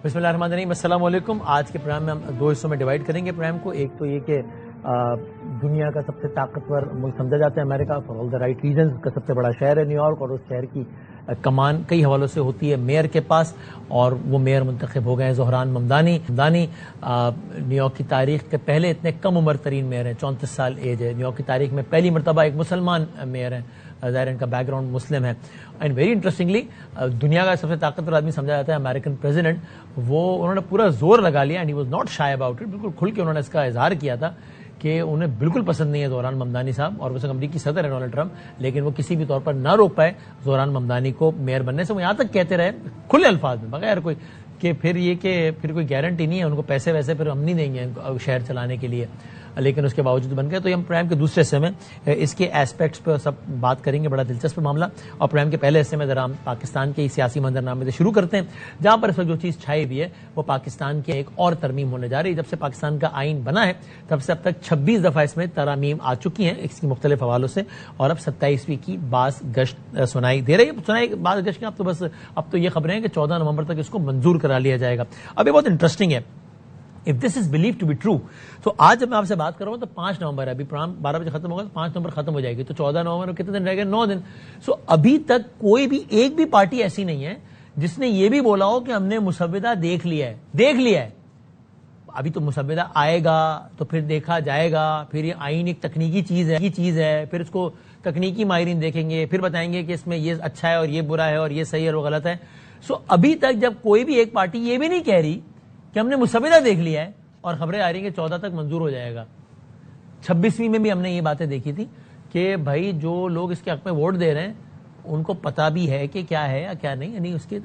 بسم اللہ الرحمن الرحیم، السلام علیکم۔ آج کے پروگرام میں ہم دو حصوں میں ڈیوائڈ کریں گے پروگرام کو۔ ایک تو یہ کہ دنیا کا سب سے طاقتور ملک سمجھا جاتا ہے امریکہ، for all the right reasons, کا سب سے بڑا شہر ہے نیو یارک، اور اس شہر کی کمان کئی حوالوں سے ہوتی ہے میئر کے پاس، اور وہ میئر منتخب ہو گئے ہیں ظہران ممدانی۔ نیو یارک کی تاریخ کے پہلے اتنے کم عمر ترین میئر ہیں، 34 سال ایج ہے۔ نیو یارک کی تاریخ میں پہلی مرتبہ ایک مسلمان میئر ہیں، ظاہر ان کا بیک گراؤنڈ مسلم ہے۔ اینڈ ویری انٹرسٹنگلی دنیا کا سب سے طاقتور آدمی سمجھا جاتا ہے امریکن پریزیڈنٹ، انہوں نے پورا زور لگا لیا، and he was not shy about it, بالکل کھل کے انہوں نے اس کا اظہار کیا تھا کہ انہیں بالکل پسند نہیں ہے ظہران ممدانی صاحب، اور وہ امریکی صدر ہے ڈونلڈ ٹرمپ، لیکن وہ کسی بھی طور پر نہ روک پائے ظہران ممدانی کو میئر بننے سے۔ وہ یہاں تک کہتے رہے کھلے الفاظ میں، بغیر کوئی کہ پھر کوئی گارنٹی نہیں ہے، ان کو پیسے ویسے پھر ہم نہیں دیں گے شہر چلانے کے لیے، لیکن اس کے باوجود بن گئے۔ تو ہم پروگرام کے دوسرے حصے میں اس کے ایسپیکٹس پہ سب بات کریں گے، بڑا دلچسپ معاملہ۔ اور پروگرام کے پہلے حصے میں ذرا ہم پاکستان کے سیاسی منظرنامے سے شروع کرتے ہیں، جہاں پر اس وقت جو چیز چھائی ہوئی ہے وہ پاکستان کی ایک اور ترمیم ہونے جا رہی ہے۔ جب سے پاکستان کا آئین بنا ہے تب سے اب تک 26 دفعہ اس میں ترامیم آ چکی ہیں اس کی مختلف حوالوں سے، اور اب 27ویں کی باز گشت سنائی دے رہی ہے۔ باز گشت کی اب تو یہ خبریں ہیں کہ 14 نومبر تک اس کو منظور کرا لیا جائے گا۔ اب یہ بہت انٹرسٹنگ ہے، if this is believed to be true، تو آج جب میں آپ سے بات کر رہا ہوں تو 5 نومبر ہے، ابھی پروگرام 12 بجے ختم ہوگا تو 5 نومبر ختم ہو جائے گی، تو 14 نومبر میں کتنے دن رہ گئے؟ 9 دن۔ ابھی تک کوئی بھی ایک بھی پارٹی ایسی نہیں ہے جس نے یہ بھی بولا ہو کہ ہم نے مسودہ دیکھ لیا ہے۔ ابھی تو مسودہ آئے گا تو پھر دیکھا جائے گا، پھر یہ آئین ایک تکنیکی چیز ہے، پھر اس کو تکنیکی ماہرین دیکھیں گے، پھر بتائیں گے کہ اس میں یہ اچھا ہے اور یہ برا ہے اور یہ صحیح ہے اور وہ غلط ہے۔ ابھی تک جب کوئی بھی ایک پارٹی یہ بھی نہیں کہہ رہی کہ ہم نے مسودہ دیکھ لیا ہے، اور خبریں آ رہی ہیں کہ 14 تک منظور ہو جائے گا۔ 26ویں میں بھی ہم نے یہ باتیں دیکھی تھی کہ بھائی جو لوگ اس کے حق میں ووٹ دے رہے ہیں ان کو پتا بھی ہے کہ کیا ہے یا کیا نہیں، یعنی اس کے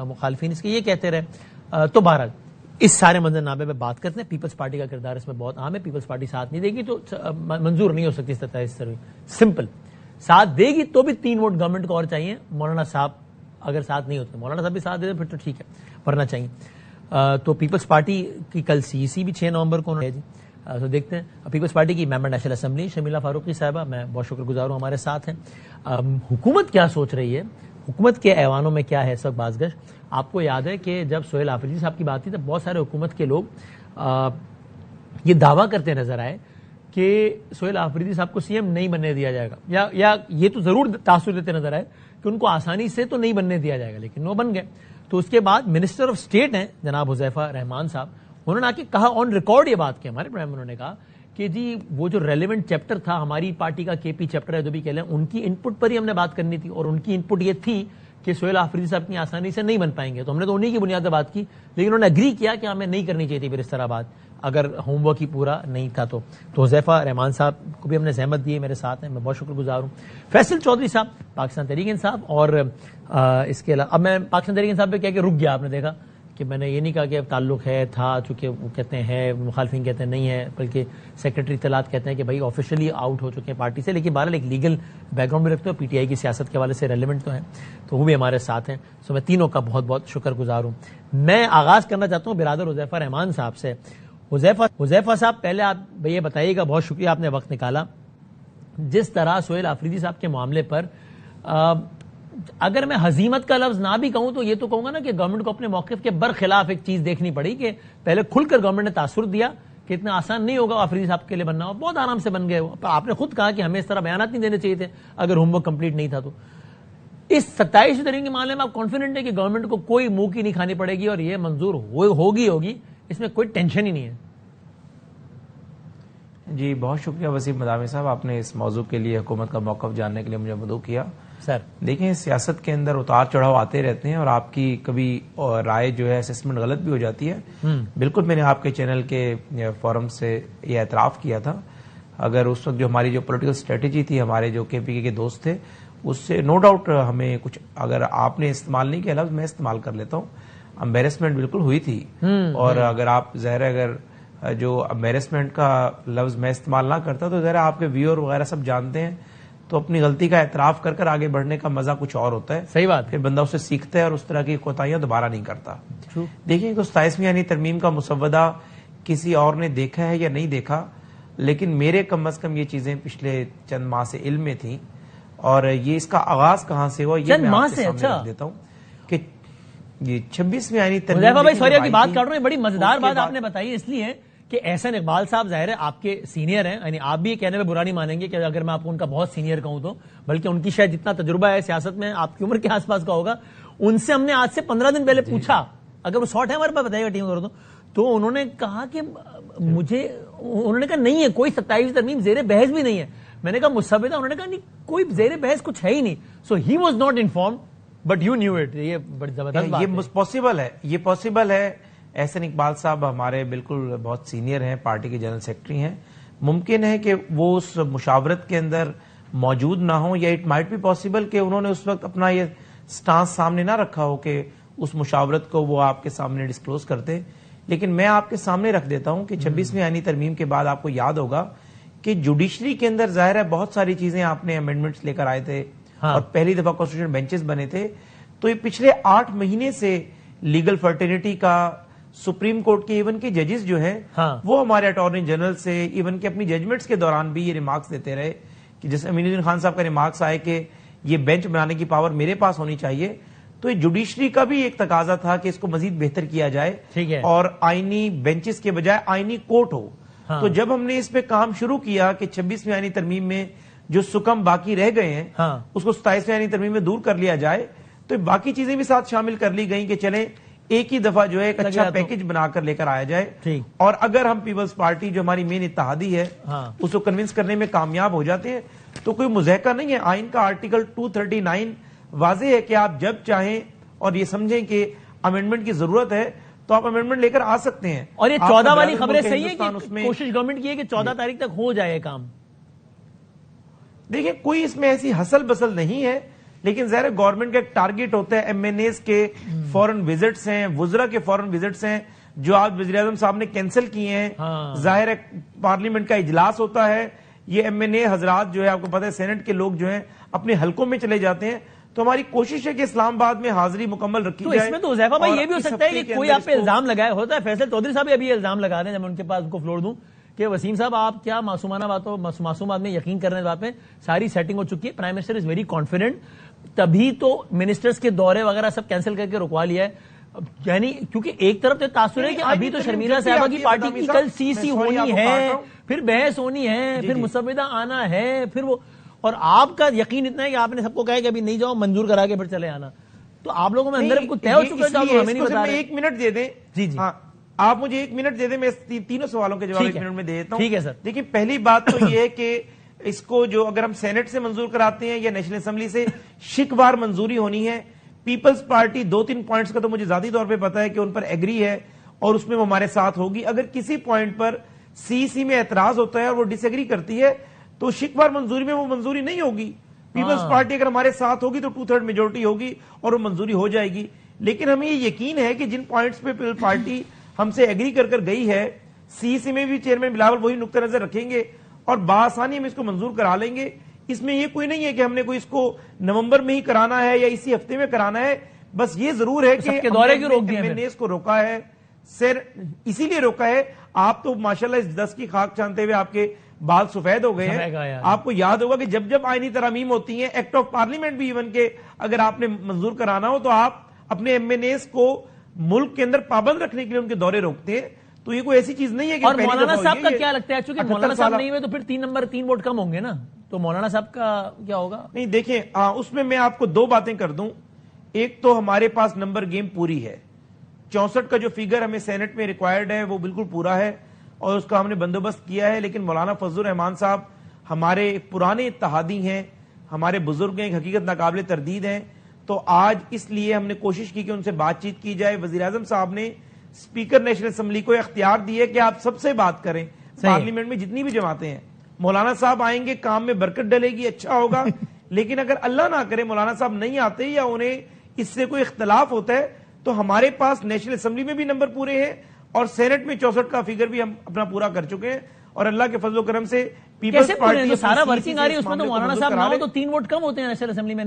مخالفین اس کے یہ کہتے رہے۔ تو بہرحال اس سارے منظرنامے پہ بات کرتے ہیں۔ پیپلز پارٹی کا کردار اس میں بہت اہم ہے۔ پیپلز پارٹی ساتھ نہیں دے گی تو منظور نہیں ہو سکتی 27 سمپل۔ ساتھ دے گی تو بھی 3 ووٹ گورنمنٹ کو اور چاہیے۔ مولانا صاحب اگر ساتھ نہیں ہوتے، مولانا صاحب بھی ساتھ دے دیں پھر تو ٹھیک ہے، ورنہ چاہیے۔ تو پیپلز پارٹی کی کل CEC بھی 6 نومبر کو ہے جی، تو دیکھتے ہیں۔ پیپلز پارٹی کی ممبر نیشنل اسمبلی شمیلہ فاروقی صاحبہ، میں بہت شکر گزار ہوں، ہمارے ساتھ ہیں۔ حکومت کیا سوچ رہی ہے، حکومت کے ایوانوں میں کیا ہے اس وقت باز گشت؟ آپ کو یاد ہے کہ جب سہیل آفریدی صاحب کی بات تھی تب بہت سارے حکومت کے لوگ یہ دعویٰ کرتے نظر آئے کہ سہیل آفریدی صاحب کو CM نہیں بننے دیا جائے گا، یا یہ تو ضرور تاثر دیتے نظر آئے کہ ان کو آسانی سے تو نہیں بننے دیا جائے گا، لیکن وہ بن گئے۔ تو اس کے بعد منسٹر آف اسٹیٹ ہیں جناب حذیفہ رحمان صاحب، انہوں نے آ کے کہا آن ریکارڈ، یہ بات کی ہمارے پروگرام میں، انہوں نے کہا کہ جی وہ جو ریلیونٹ چیپٹر تھا ہماری پارٹی کا KP چیپٹر ہے جو بھی کہہ لیں، ان کی انپٹ پر ہی ہم نے بات کرنی تھی، اور ان کی انپٹ یہ تھی کہ سہیل آفریدی صاحب اتنی آسانی سے نہیں بن پائیں گے، تو ہم نے تو انہی کی بنیاد پہ بات کی، لیکن انہوں نے اگری کیا کہ ہمیں نہیں کرنی چاہیے تھی پھر اس طرح بات، اگر ہوم ورک ہی پورا نہیں تھا تو حذیفہ رحمان صاحب کو بھی ہم نے زحمت دی ہے، میرے ساتھ ہیں، میں بہت شکر گزار ہوں۔ فیصل چودھری صاحب پاکستان تحریک انصاف، اور اس کے علاوہ اب میں پاکستان تحریک انصاف پہ کہہ کے رک گیا، آپ نے دیکھا کہ میں نے یہ نہیں کہا کہ اب تعلق ہے تھا، چونکہ وہ کہتے ہیں مخالفین کہتے ہیں نہیں ہے، بلکہ سیکرٹری اطلاعات کہتے ہیں کہ بھائی آفیشلی آؤٹ ہو چکے ہیں پارٹی سے، لیکن بہرحال ایک لیگل بیک گراؤنڈ بھی رکھتے ہیں، PTI کی سیاست کے حوالے سے ریلیونٹ تو ہیں، تو وہ بھی ہمارے ساتھ ہیں۔ میں تینوں کا بہت بہت شکر گزار ہوں۔ میں آغاز کرنا چاہتا ہوں برادر حذیفہ رحمان صاحب سے۔ حذیفہ صاحب پہلے آپ یہ بتائیے گا، بہت شکریہ آپ نے وقت نکالا، جس طرح سہیل آفریدی صاحب کے معاملے پر اگر میں ہزیمت کا لفظ نہ بھی کہوں تو یہ تو کہوں گا نا کہ گورنمنٹ کو اپنے موقف کے برخلاف ایک چیز دیکھنی پڑی کہ پہلے کھل کر گورنمنٹ نے تاثر دیا کہ اتنا آسان نہیں ہوگا آفریدی صاحب کے لیے بننا، بہت آرام سے بن گئے۔ آپ نے خود کہا کہ ہمیں اس طرح بیانات نہیں دینے چاہیے تھے اگر ہوم ورک کمپلیٹ نہیں تھا۔ تو اس 27 ترین کے معاملے میں آپ کانفیڈنٹ ہے کہ گورنمنٹ کو کوئی منہ کی نہیں کھانی پڑے گی اور یہ منظور ہوگی، اس میں کوئی ٹینشن ہی نہیں ہے؟ جی بہت شکریہ وسیم مدامی صاحب، آپ نے اس موضوع کے لیے حکومت کا موقف جاننے کے لیے مجھے مدعو کیا۔ سر دیکھیں سیاست کے اندر اتار چڑھاؤ آتے رہتے ہیں، اور آپ کی کبھی رائے جو ہے اسسمنٹ غلط بھی ہو جاتی ہے۔ بالکل میں نے آپ کے چینل کے فورم سے یہ اعتراف کیا تھا، اگر اس وقت جو ہماری جو پولیٹیکل اسٹریٹجی تھی، ہمارے جو KPK کے دوست تھے، اس سے نو ڈاؤٹ ہمیں کچھ، اگر آپ نے استعمال نہیں کیا لفظ، میں استعمال کر لیتا ہوں، امبیرسمنٹ بالکل ہوئی تھی، اور اگر آپ ظاہر اگر جو امبیرسمنٹ کا لفظ میں استعمال نہ کرتا تو ظاہر آپ کے ویور وغیرہ سب جانتے ہیں، تو اپنی غلطی کا اعتراف کر کر آگے بڑھنے کا مزہ کچھ اور ہوتا ہے۔ صحیح بات، پھر بندہ اسے سیکھتا ہے اور اس طرح کی کوتاہیاں دوبارہ نہیں کرتا۔ دیکھیں تو 27ویں یعنی ترمیم کا مسودہ کسی اور نے دیکھا ہے یا نہیں دیکھا، لیکن میرے کم از کم یہ چیزیں پچھلے چند ماہ سے علم میں تھیں، اور یہ اس کا آغاز کہاں سے ہوا یہ میں آپ کے سامنے رکھ دیتا ہوں کہ یہ 26ویں آئینی ترمیم. حذیفہ بھائی سوری کی بات کر رہا ہوں, بڑی مزیدار بات آپ نے بتائی اس لیے کہ احسن اقبال صاحب ظاہر ہے آپ کے سینئر ہیں, یعنی آپ بھی یہ کہنے میں برا نہیں مانیں گے کہ اگر میں آپ کو ان کا بہت سینئر کہوں تو, بلکہ ان کی شاید جتنا تجربہ ہے سیاست میں آپ کی عمر کے آس پاس کا ہوگا. ان سے ہم نے آج سے 15 دن پہلے پوچھا, اگر وہ 100 ہے ہمارے پاس بتائیے گا ٹیم کر دو, تو انہوں نے کہا کہ انہوں نے کہا نہیں ہے کوئی 27 ترمیم زیر بحث بھی نہیں ہے. میں نے کہا مسودہ, انہوں نے کہا نہیں کوئی زیر بحث کچھ ہے ہی نہیں. So he was not informed but you knew it. یہ بڑی زبردست بات ہے. یہ پاسبل ہے, یہ پاسبل ہے. احسن اقبال صاحب ہمارے بالکل بہت سینئر ہیں, پارٹی کے جنرل سیکرٹری ہیں. ممکن ہے کہ وہ اس مشاورت کے اندر موجود نہ ہوں, یا اٹ مائٹ بی پاسبل کہ انہوں نے اس وقت اپنا یہ سٹانس سامنے نہ رکھا ہو کہ اس مشاورت کو وہ آپ کے سامنے ڈسکلوز کرتے. لیکن میں آپ کے سامنے رکھ دیتا ہوں کہ 26ویں آئینی ترمیم کے بعد آپ کو یاد ہوگا کہ جوڈیشری کے اندر ظاہر ہے بہت ساری چیزیں آپ نے امینڈمنٹس لے کر آئے تھے, اور پہلی دفعہ کانسٹیٹیوشن بینچز بنے تھے. تو یہ پچھلے 8 مہینے سے لیگل فرٹرنیٹی کا, سپریم کورٹ کے ایون کے ججز جو ہیں وہ ہمارے اٹارنی جنرل سے ایون کہ اپنی ججمنٹس کے دوران بھی یہ ریمارکس دیتے رہے کہ جیسے امین الدین خان صاحب کا ریمارکس آئے کہ یہ بینچ بنانے کی پاور میرے پاس ہونی چاہیے. تو یہ جوڈیشری کا بھی ایک تقاضا تھا کہ اس کو مزید بہتر کیا جائے اور آئینی بینچز کے بجائے آئینی کورٹ ہو. تو جب ہم نے اس پہ کام شروع کیا کہ 26ویں آئینی ترمیم میں جو سکم باقی رہ گئے ہیں اس کو 27ویں آئینی ترمیم میں دور کر لیا جائے, تو باقی چیزیں بھی ساتھ شامل کر لی گئیں کہ چلیں ایک ہی دفعہ جو ہے ایک اچھا پیکج بنا کر لے کر آیا جائے. اور اگر ہم پیپلز پارٹی جو ہماری مین اتحادی ہے اس کو کنونس کرنے میں کامیاب ہو جاتے ہیں تو کوئی مضحکہ نہیں ہے. آئین کا آرٹیکل 239 واضح ہے کہ آپ جب چاہیں اور یہ سمجھیں کہ امینڈمنٹ کی ضرورت ہے تو آپ امینڈمنٹ لے کر آ سکتے ہیں. اور یہ 14 والی خبریں صحیح ہے کہ کوشش گورنمنٹ کی ہے کہ 14 تاریخ تک ہو جائے کام. دیکھیں کوئی اس میں ایسی ہسل بسل نہیں ہے, لیکن ظاہر گورنمنٹ کا ایک ٹارگٹ ہوتا ہے. ایم این ایز کے فورن وزٹس ہیں, وزراء کے فورن وزٹس ہیں جو آج وزیر اعظم صاحب نے کینسل کیے ہیں. ظاہر ہے پارلیمنٹ کا اجلاس ہوتا ہے, یہ ایم این اے حضرات جو ہے آپ کو پتہ ہے سینٹ کے لوگ جو ہیں اپنے حلقوں میں چلے جاتے ہیں. تو ہماری کوشش ہے کہ اسلام آباد میں حاضری مکمل رکھی جائے. تو اس میں تو حذیفہ بھائی یہ بھی ہو سکتا ہے کہ کوئی آپ پہ الزام لگائے ہوتا ہے. فیصل چودھری صاحب ابھی الزام لگا رہے ہیں, جب میں ان کے پاس ان کو فلور دوں کہ وسیم صاحب آپ کیا معصومانہ باتوں معصوم بات میں یقین کرنے بات میں ساری سیٹنگ ہو چکی ہے, prime minister is very confident, تبھی تو منسٹرز کے دورے وغیرہ سب کینسل کر کے رکوا لیا ہے. یعنی کیونکہ ایک طرف تو تاثر ہے کہ ابھی تو شرمیلا صاحبہ کی پارٹی کی کل سی سی ہونی ہے, پھر بحث ہونی ہے, پھر مسودہ آنا ہے, پھر وہ, اور آپ کا یقین اتنا ہے کہ آپ نے سب کو کہا کہ ابھی نہیں جاؤ, منظور کرا کے پھر چلے آنا. تو آپ لوگوں میں اندر کچھ طے ہو چکا ہے, ہمیں نہیں بتا رہے. 1 منٹ دے دیں. جی جی آپ مجھے 1 منٹ دے دیں, میں 3 سوالوں کے جواب 1 منٹ میں دے دیتا ہوں. ٹھیک ہے سر. دیکھیں پہلی بات تو یہ ہے کہ اس کو جو اگر ہم سینٹ سے منظور کراتے ہیں یا نیشنل اسمبلی سے, شکوار منظوری ہونی ہے. پیپلز پارٹی 2-3 پوائنٹس کا تو مجھے ذاتی طور پہ پتا ہے کہ ان پر ایگری ہے اور اس میں وہ ہمارے ساتھ ہوگی. اگر کسی پوائنٹ پر سی میں اعتراض ہوتا ہے اور وہ ڈس ایگری کرتی ہے تو شکوار منظوری میں وہ منظوری نہیں ہوگی. پیپلز پارٹی اگر ہمارے ساتھ ہوگی تو 2/3 میجورٹی ہوگی اور وہ منظوری ہو جائے گی. لیکن ہمیں یہ یقین ہے کہ جن پوائنٹس پہ پیپلز پارٹی ہم سے ایگری کر گئی ہے, سی میں بھی چیئرمین بلاول وہی نقطہ نظر رکھیں گے اور بآسانی ہم اس کو منظور کرا لیں گے. اس میں یہ کوئی نہیں ہے کہ ہم نے کوئی اس کو نومبر میں ہی کرانا ہے یا اسی ہفتے میں کرانا ہے. بس یہ ضرور ہے کہ اس کو روکا ہے سر, اسی لیے روکا ہے. آپ تو ماشاءاللہ اس 10 کی خاک چھانتے ہوئے آپ کے بال سفید ہو گئے ہیں. آپ کو یاد ہوگا کہ جب آئینی ترامیم ہوتی ہیں, ایکٹ آف پارلیمنٹ بھی ایون کے اگر آپ نے منظور کرانا ہو تو آپ اپنے ایم این ایز کو ملک کے اندر پابند رکھنے کے لیے ان کے دورے روکتے ہیں. تو یہ کوئی ایسی چیز نہیں ہے کہ. اور مولانا صاحب کا کیا لگتا ہے, چونکہ مولانا صاحب نہیں ہوئے تو پھر 3 نمبر 3 ووٹ کم ہوں گے نا, تو مولانا صاحب کا کیا ہوگا؟ نہیں دیکھیں اس میں آپ کو 2 باتیں کر دوں. ایک تو ہمارے پاس نمبر گیم پوری ہے, 64 کا جو فیگر ہمیں سینٹ میں ریکوائرڈ ہے وہ بالکل پورا ہے اور اس کا ہم نے بندوبست کیا ہے. لیکن مولانا فضل الرحمان صاحب ہمارے پرانے اتحادی ہیں, ہمارے بزرگ ہیں, حقیقت ناقابل تردید ہیں. تو آج اس لیے ہم نے کوشش کی کہ ان سے بات چیت کی جائے. وزیر اعظم صاحب نے اسپیکر نیشنل اسمبلی کو اختیار دی ہے کہ آپ سب سے بات کریں, پارلیمنٹ میں جتنی بھی جماعتیں ہیں. مولانا صاحب آئیں گے, کام میں برکت ڈلے گی, اچھا ہوگا. لیکن اگر اللہ نہ کرے مولانا صاحب نہیں آتے یا انہیں اس سے کوئی اختلاف ہوتا ہے تو ہمارے پاس نیشنل اسمبلی میں بھی نمبر پورے ہیں اور سینٹ میں 64 کا فیگر بھی ہم اپنا پورا کر چکے ہیں. اور اللہ کے فضل و کرم سے پیپلز پارٹی سارا ورکنگ آ رہی ہے, اس میں تو مولانا صاحب نہ ہو تو 3 ووٹ کم ہوتے ہیں نیشنل اسمبلی میں.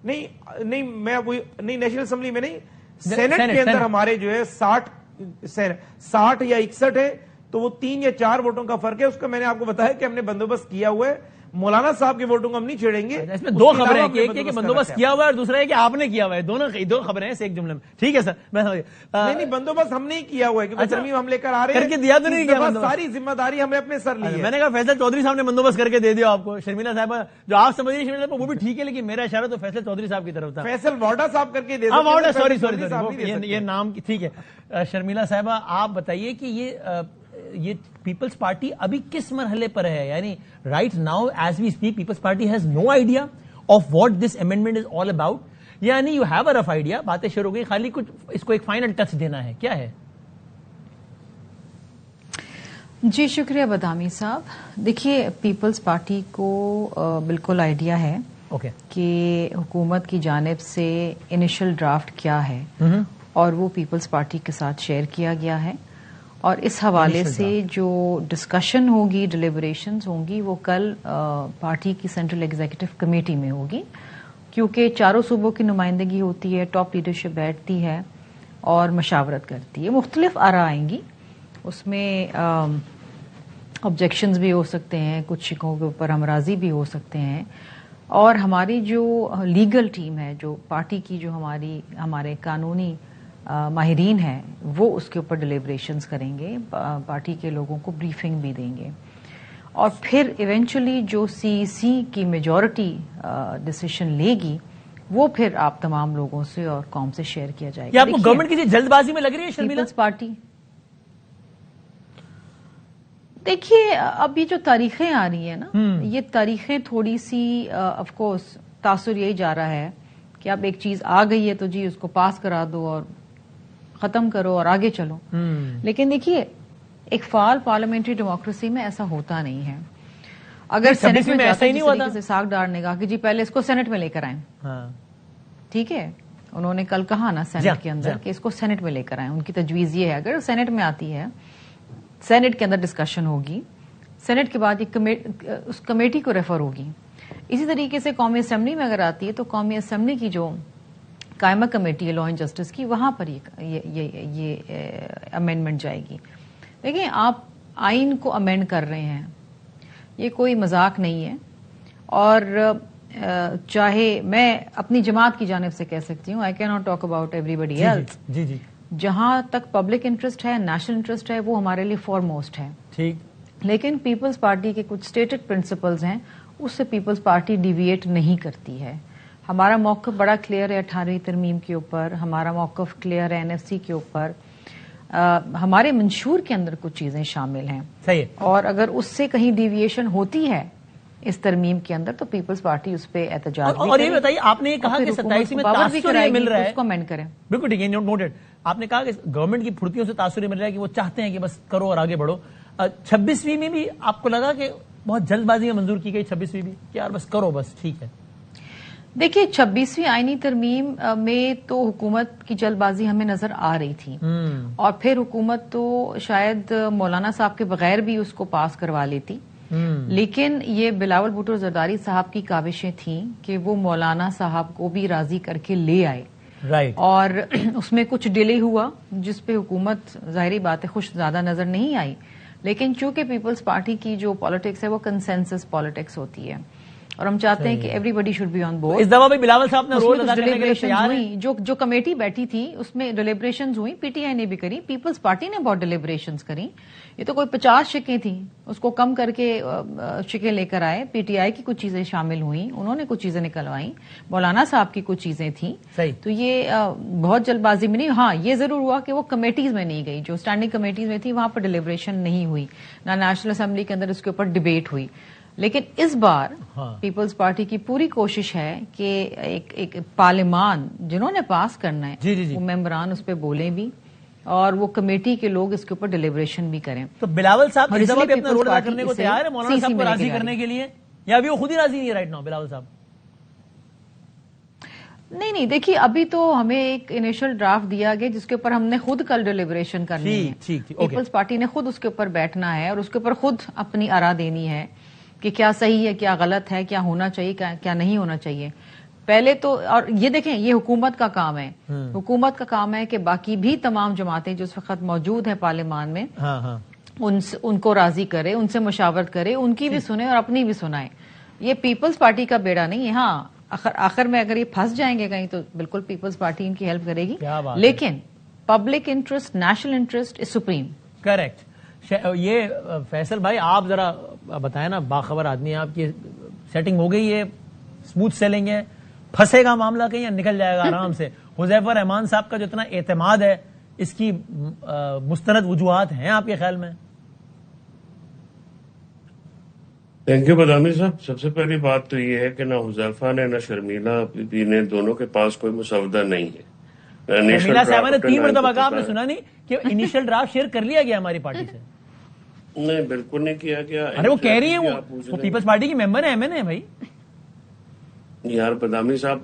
نہیں میں وہی نہیں, نیشنل اسمبلی میں نہیں, سینٹ کے اندر ہمارے جو ہے 60 یا 61 ہے تو وہ 3 یا 4 ووٹوں کا فرق ہے. اس کا میں نے آپ کو بتایا کہ ہم نے بندوبست کیا ہوا ہے. مولانا صاحب کے ووٹوں کو ہم نہیں چھیڑیں گے. اس میں 2 خبریں ہیں, ایک یہ کہ بندوبست کیا ہوا ہے اور دوسرا ہے کہ آپ نے کیا ہوا ہے. دو خبریں ہیں ایک جملے میں. ٹھیک ہے سر, میں نہیں بندوبست ہم نے کیا ہوا ہے کیونکہ ترمیم ہم لے کر آ رہے کر کے دیا تو نہیں کیا, ساری ذمہ داری ہمیں اپنے سر لی ہے. میں نے کہا فیصل چودھری صاحب نے بندوبست کر کے دے دیا آپ کو. شرمیلا صاحب جو آپ سمجھ رہی شرمیلا وہ بھی ٹھیک ہے, لیکن میرا اشارہ تو فیصل چودھری صاحب کی طرف تھا. فیصل واڈا صاحب کر کے دے ہاں واڈا, سوری یہ نام ٹھیک ہے. شرمیلا صاحبہ آپ بتائیے کہ یہ پیپلز پارٹی ابھی کس مرحلے پر ہے؟ یعنی right now as we speak Peoples Party has no idea of what this amendment is all about, یعنی you have a rough idea, باتیں شروع ہو گئی, خالی کچھ اس کو ایک فائنل ٹچ دینا ہے, کیا ہے؟ جی شکریہ بدامی صاحب. دیکھیے پیپلز پارٹی کو بالکل آئیڈیا ہے کہ حکومت کی جانب سے انیشل ڈرافٹ کیا ہے اور وہ پیپلز پارٹی کے ساتھ شیئر کیا گیا ہے, اور اس حوالے سے جو ڈسکشن ہوگی, ڈیلیبریشنز ہوں گی, وہ کل پارٹی کی سینٹرل ایگزیکٹو کمیٹی میں ہوگی, کیونکہ چاروں صوبوں کی نمائندگی ہوتی ہے, ٹاپ لیڈرشپ بیٹھتی ہے اور مشاورت کرتی ہے. مختلف آراء آئیں گی, اس میں آبجیکشنز بھی ہو سکتے ہیں, کچھ شکوں کے اوپر ہم راضی بھی ہو سکتے ہیں, اور ہماری جو لیگل ٹیم ہے, جو پارٹی کی جو ہمارے قانونی ماہرین ہیں, وہ اس کے اوپر ڈیلیبریشنز کریں گے, پارٹی کے لوگوں کو بریفنگ بھی دیں گے, اور پھر ایونچولی جو سی کی میجورٹی ڈیسیشن لے گی وہ پھر آپ تمام لوگوں سے اور قوم سے شیئر کیا جائے گا. آپ کو گورنمنٹ کسی جلد بازی میں لگ رہی ہے شرمیلا؟ پیپلز پارٹی, دیکھیے اب یہ جو تاریخیں آ رہی ہیں نا, یہ تاریخیں تھوڑی سی آف کورس تاثر یہی جا رہا ہے کہ اب ایک چیز آ گئی ہے تو جی اس کو پاس کرا دو اور ختم کرو اور آگے چلو. لیکن دیکھیے ایک فعال پارلیمنٹری ڈیموکریسی میں ایسا ہوتا نہیں ہے. اگر سینٹ میں ایسا ہی نہیں ہوتا, جس ساگ ڈار نے کہا کہ جی پہلے اس کو سینٹ میں لے کر آئیں, ٹھیک ہے, انہوں نے کل کہا نا سینٹ کے اندر کہ اس کو سینٹ میں لے کر آئیں. ان کی تجویز یہ ہے اگر سینٹ میں آتی ہے, سینٹ کے اندر ڈسکشن ہوگی, سینٹ کے بعد اس کمیٹی کو ریفر ہوگی. اسی طریقے سے قومی اسمبلی میں اگر آتی ہے تو قومی اسمبلی کی جو قائمہ کمیٹی ہے لا اینڈ جسٹس کی, وہاں پر یہ امینڈمنٹ جائے گی. دیکھیں آپ آئین کو امینڈ کر رہے ہیں, یہ کوئی مذاق نہیں ہے, اور چاہے میں اپنی جماعت کی جانب سے کہہ سکتی ہوں, I can not talk about everybody else, جہاں تک پبلک انٹرسٹ ہے, نیشنل انٹرسٹ ہے, وہ ہمارے لیے فار موسٹ ہے. ٹھیک, لیکن پیپلز پارٹی کے کچھ اسٹیٹڈ پرنسپلز ہیں, اس سے پیپلز پارٹی ڈیویٹ نہیں کرتی ہے. ہمارا موقف بڑا کلیئر ہے 18ویں ترمیم کے اوپر, ہمارا موقف کلیئر ہے NFC کے اوپر, ہمارے منشور کے اندر کچھ چیزیں شامل ہیں. صحیح, اور اگر اس سے کہیں ڈیویشن ہوتی ہے اس ترمیم کے اندر تو پیپلز پارٹی اس پہ احتجاج بھی. اور یہ بتائیے, آپ نے کہا کہ 27 میں تاثر مل رہا ہے, اس کو امینڈ کریں. بالکل ٹھیک ہے, نوٹڈ. آپ نے کہا کہ گورنمنٹ کی پھرتیوں سے تاثر مل رہا ہے کہ وہ چاہتے ہیں کہ بس کرو اور آگے بڑھو. 26ویں میں بھی آپ کو لگا کہ بہت جلد بازی میں منظور کی گئی 26ویں بھی, کہ یار بس کرو بس ٹھیک ہے؟ دیکھیے 26ویں آئینی ترمیم میں تو حکومت کی جلد بازی ہمیں نظر آ رہی تھی, اور پھر حکومت تو شاید مولانا صاحب کے بغیر بھی اس کو پاس کروا لیتی, لیکن یہ بلاول بھٹو زرداری صاحب کی کاوشیں تھیں کہ وہ مولانا صاحب کو بھی راضی کر کے لے آئے. اور اس میں کچھ ڈیلے ہوا جس پہ حکومت ظاہری بات ہے خوش زیادہ نظر نہیں آئی, لیکن چونکہ پیپلز پارٹی کی جو پالیٹکس ہے وہ کنسنسس پالیٹکس ہوتی ہے, اور ہم چاہتے ہیں کہ everybody should be on board. اس دفعہ بھی بلاول صاحب نے رول ادا کرنے کے لیے تیار ہیں. جو کمیٹی بیٹھی تھی اس میں ڈیلیبریشنز ہوئی, پی ٹی آئی نے بھی کری, پیپلز پارٹی نے بہت ڈیلیبریشنز کری. یہ تو کوئی 50 شکیں تھیں, اس کو کم کر کے شکیں لے کر آئے. پی ٹی آئی کی کچھ چیزیں شامل ہوئیں, انہوں نے کچھ چیزیں نکلوائیں, مولانا صاحب کی کچھ چیزیں تھیں. تو یہ بہت جلد بازی میں نہیں. ہاں یہ ضرور ہوا کہ وہ کمیٹیز میں نہیں گئی, جو اسٹینڈنگ کمیٹیز میں تھی وہاں پر ڈیلیبریشن نہیں ہوئی, نہ نیشنل اسمبلی کے اندر اس کے اوپر ڈبیٹ ہوئی. لیکن اس بار پیپلز پارٹی کی پوری کوشش ہے کہ ایک پارلیمان جنہوں نے پاس کرنا ہے وہ ممبران اس پہ بولیں بھی, اور وہ کمیٹی کے لوگ اس کے اوپر ڈیلیبریشن بھی کریں. تو بلاول صاحب اس دفعہ بھی اپنا رول ادا کرنے کو تیار ہے مولانا صاحب کو راضی کرنے کے لیے, یا ابھی وہ خود ہی راضی نہیں ہے رائٹ ناؤ بلاول صاحب؟ نہیں, دیکھیے ابھی تو ہمیں ایک انیشل ڈرافٹ دیا گیا جس کے اوپر ہم نے خود کل ڈیلیبریشن کرنی ہے. پیپلز پارٹی نے خود اس کے اوپر بیٹھنا ہے اور اس کے اوپر خود اپنی آراء دینی ہے کہ کیا صحیح ہے, کیا غلط ہے, کیا ہونا چاہیے, کیا نہیں ہونا چاہیے. پہلے تو, اور یہ دیکھیں یہ حکومت کا کام ہے, حکومت کا کام ہے کہ باقی بھی تمام جماعتیں جو اس وقت موجود ہیں پارلیمان میں ان کو راضی کرے, ان سے مشاورت کرے, ان کی بھی سنے اور اپنی بھی سنائے. یہ پیپلز پارٹی کا بیڑا نہیں ہے. ہاں آخر میں اگر یہ پھنس جائیں گے کہیں تو بالکل پیپلز پارٹی ان کی ہیلپ کرے گی, لیکن public interest, national interest is supreme. Correct. یہ فیصل بھائی آپ ذرا بتائیں نا, باخبر آدمی ہیں آپ, کی سیٹنگ ہو گئی ہے, اسموتھ سیلنگ ہے, پھنسے گا معاملہ کہیں یا نکل جائے گا آرام سے؟ حذیفہ رحمان صاحب کا جو اتنا اعتماد ہے, اس کی مستند وجوہات ہیں آپ کے خیال میں؟ تھینک یو بدامی صاحب. سب سے پہلی بات تو یہ ہے کہ نہ حذیفہ نے نہ شرمیلا بی بی نے, دونوں کے پاس کوئی مسودہ نہیں ہے. شرمیلا صاحبہ نے 3 مرتبہ کہا, آپ نے سنا نہیں کہ انیشل ڈرافٹ شیئر کر لیا گیا ہماری پارٹی سے؟ نہیں, بالکل نہیں کیا گیا. ارے وہ کہہ رہی ہیں, وہ پیپلز پارٹی کی ممبر ہیں, ایم این اے بھائی. یار بدامی صاحب,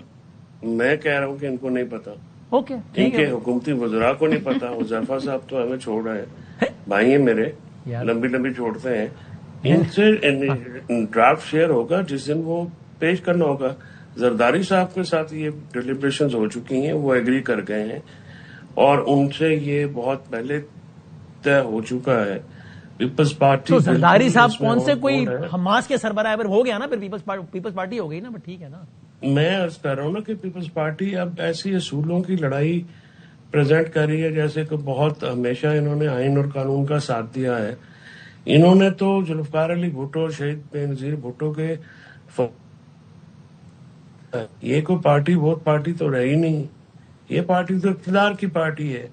میں کہہ رہا ہوں کہ ان کو نہیں پتا, اوکے ان کے حکومتی وزراء کو نہیں پتا. حذیفہ صاحب تو ہمیں چھوڑ رہے ہیں, بھائی ہیں میرے, لمبی لمبی چھوڑتے ہیں. ان سے ڈرافٹ شیئر ہوگا جس دن وہ پیش کرنا ہوگا. زرداری صاحب کے ساتھ یہ ڈیلیبریشنز ہو چکی ہیں, وہ ایگری کر گئے ہیں, اور ان سے یہ بہت پہلے طے ہو چکا ہے. پیپلز پارٹی, تو زرداری صاحب کون سے کوئی حماس کے سربراہ ہو گیا نا, پھر پیپلز پارٹی ہو گئی نا, ٹھیک ہے نا. میں عرض کر رہا ہوں نا کہ پیپلز پارٹی اب ایسی اصولوں کی لڑائی پریزنٹ کر رہی ہے جیسے کہ بہت ہمیشہ انہوں نے آئین اور قانون کا ساتھ دیا ہے. انہوں نے تو ذوالفقار علی بھٹو اور شہید بے نظیر بھٹو کے یہ کوئی پارٹی ووٹ پارٹی تو رہی نہیں, یہ پارٹی تو اقتدار کی پارٹی ہے.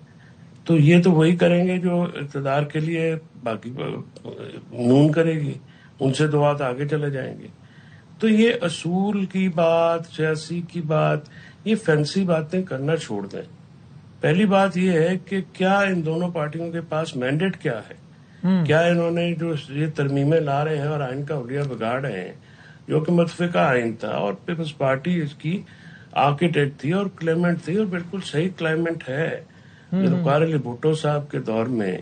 تو یہ تو وہی کریں گے جو اقتدار کے لیے باقی نون کرے گی, ان سے 2 ہاتھ آگے چلے جائیں گے. تو یہ اصول کی بات, سیاسی کی بات, یہ فینسی باتیں کرنا چھوڑ دیں. پہلی بات یہ ہے کہ کیا ان دونوں پارٹیوں کے پاس مینڈیٹ کیا ہے, کیا انہوں نے جو یہ ترمیمیں لا رہے ہیں اور آئین کا حلیہ بگاڑ رہے ہیں, جو کہ متفقہ آئین تھا, اور پیپلز پارٹی اس کی آرکیٹیکٹ تھی اور کلیمنٹ تھی, اور بالکل صحیح کلیمنٹ ہے. ذوالفقار علی بھٹو صاحب کے دور میں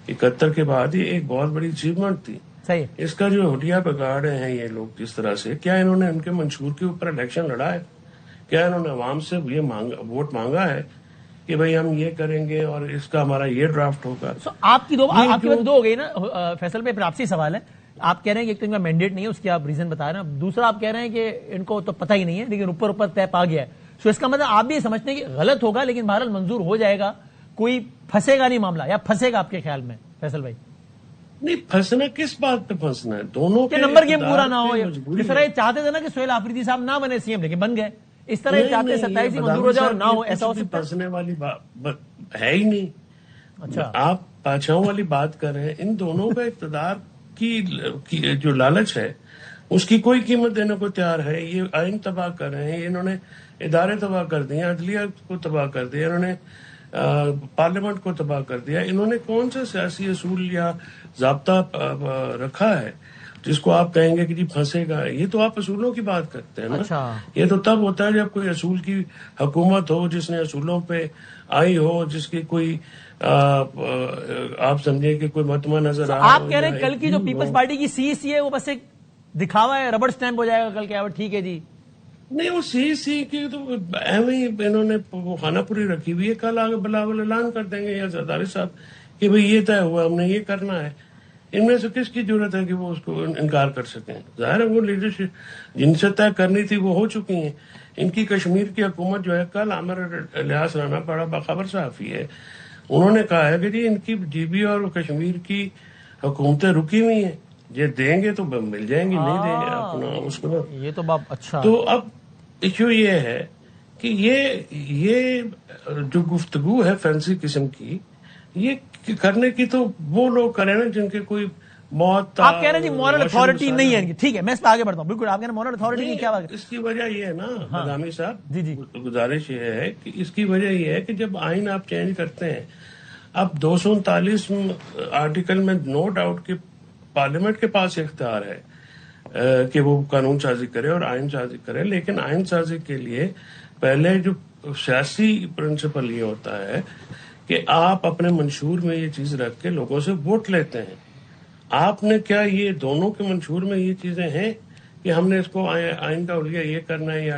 71 کے بعد یہ ایک بہت بڑی اچیومنٹ تھی. صحیح. اس کا جو حلیہ بگاڑ رہے ہیں یہ لوگ جس طرح سے, کیا انہوں نے ان کے منشور کے اوپر الیکشن لڑا ہے؟ کیا انہوں نے عوام سے یہ ووٹ مانگا ہے کہ بھئی ہم یہ کریں گے اور اس کا ہمارا یہ ڈرافٹ ہوگا؟ آپ کی دو ہو گئی نا فیصل پہ. پھر آپ سے سوال ہے, آپ کہہ رہے ہیں کہ ایک تو ان کا مینڈیٹ نہیں ہے, اس کی آپ ریزن بتا رہے ہیں, دوسرا آپ کہہ رہے ہیں کہ ان کو تو پتہ ہی نہیں ہے لیکن اوپر طے پا گیا ہے. سو اس کا مطلب آپ بھی یہ سمجھتے ہیں کہ غلط ہوگا لیکن بہرحال منظور ہو جائے گا, کوئی پھنسے گا نہیں معاملہ, یا پھنسے گا آپ کے خیال میں فیصل بھائی؟ نہیں, پھنسنا کس بات پہ پھنسنا ہے, دونوں کے نمبر گیم پورا نہ ہو. جس طرح یہ چاہتے تھے نا کہ سہیل آفریدی صاحب نہ بنے سی ایم, لیکن بن گئے. اس طرح یہ چاہتے 27 منظور ہو جائے اور نہ ہو, ایسا ہو سکتا ہے؟ پھنسنے والی بات ہے ہی نہیں. اچھا, آپ بادشاہوں والی بات کر رہے ہیں. ان دونوں کا اقتدار کی جو لالچ ہے اس کی کوئی قیمت دینے کو تیار ہے. یہ آئین تباہ کر رہے ہیں, انہوں نے ادارے تباہ کر دیے, عدلیہ کو تباہ کر دیا, انہوں نے پارلیمنٹ کو تباہ کر دیا. انہوں نے کون سے سیاسی اصول یا ضابطہ رکھا ہے جس کو آپ کہیں گے کہ جی پھنسے گا؟ یہ تو آپ اصولوں کی بات کرتے ہیں نا. یہ تو تب ہوتا ہے جب کوئی اصول کی حکومت ہو, جس نے اصولوں پہ آئی ہو, جس کی کوئی آپ سمجھیں کہ کوئی متمع نظر آ. آپ کہہ رہے ہیں کل کی جو پیپلز پارٹی کی سی ہے وہ بس ایک دکھاوا ہے, ربڑ سٹیمپ ہو جائے گا کل کے, ٹھیک ہے جی. نہیں, وہ سی کی تو انہوں نے خانہ پوری رکھی ہوئی ہے. کل آگے بلاول اعلان کر دیں گے یا زرداری صاحب کہ بھئی یہ طے ہوا, ہم نے یہ کرنا ہے. ان میں سے کس کی ضرورت ہے کہ وہ اس کو انکار کر سکیں؟ ظاہر ہے وہ لیڈرشپ جن سے طے کرنی تھی وہ ہو چکی ہیں. ان کی کشمیر کی حکومت جو ہے, کل عامر الیاس رانا بڑا باخبر صحافی ہے, انہوں نے کہا ہے کہ جی ان کی جی بی اور کشمیر کی حکومتیں رکی ہوئی ہیں, یہ دیں گے تو مل جائیں گی, نہیں دیں گے اپنا اس کو. یہ تو بات اچھا. تو اب ایشو یہ ہے کہ یہ جو گفتگو ہے فینسی قسم کی, یہ کرنے کی تو وہ لوگ کریں نا جن کے کوئی بہت. آپ کہہ رہے ہیں جی مورل اتھارٹی نہیں ہے, ٹھیک ہے میں اس پہ آگے بڑھتا ہوں. بالکل آپ کہہ رہے ہیں مورل اتھارٹی کی کیا بات ہے؟ اس کی وجہ یہ ہے نا بدامی صاحب, جی گزارش یہ ہے کہ اس کی وجہ یہ ہے کہ جب آئین آپ چینج کرتے ہیں, اب 239 آرٹیکل میں نو ڈاؤٹ کہ پارلیمنٹ کے پاس اختیار ہے کہ وہ قانون سازی کرے اور آئین سازی کرے, لیکن آئین سازی کے لیے پہلے جو سیاسی پرنسپل یہ ہوتا ہے کہ آپ اپنے منشور میں یہ چیز رکھ کے لوگوں سے ووٹ لیتے ہیں. آپ نے کیا یہ دونوں کے منشور میں یہ چیزیں ہیں کہ ہم نے اس کو آئین کا حلیہ یہ کرنا ہے, یا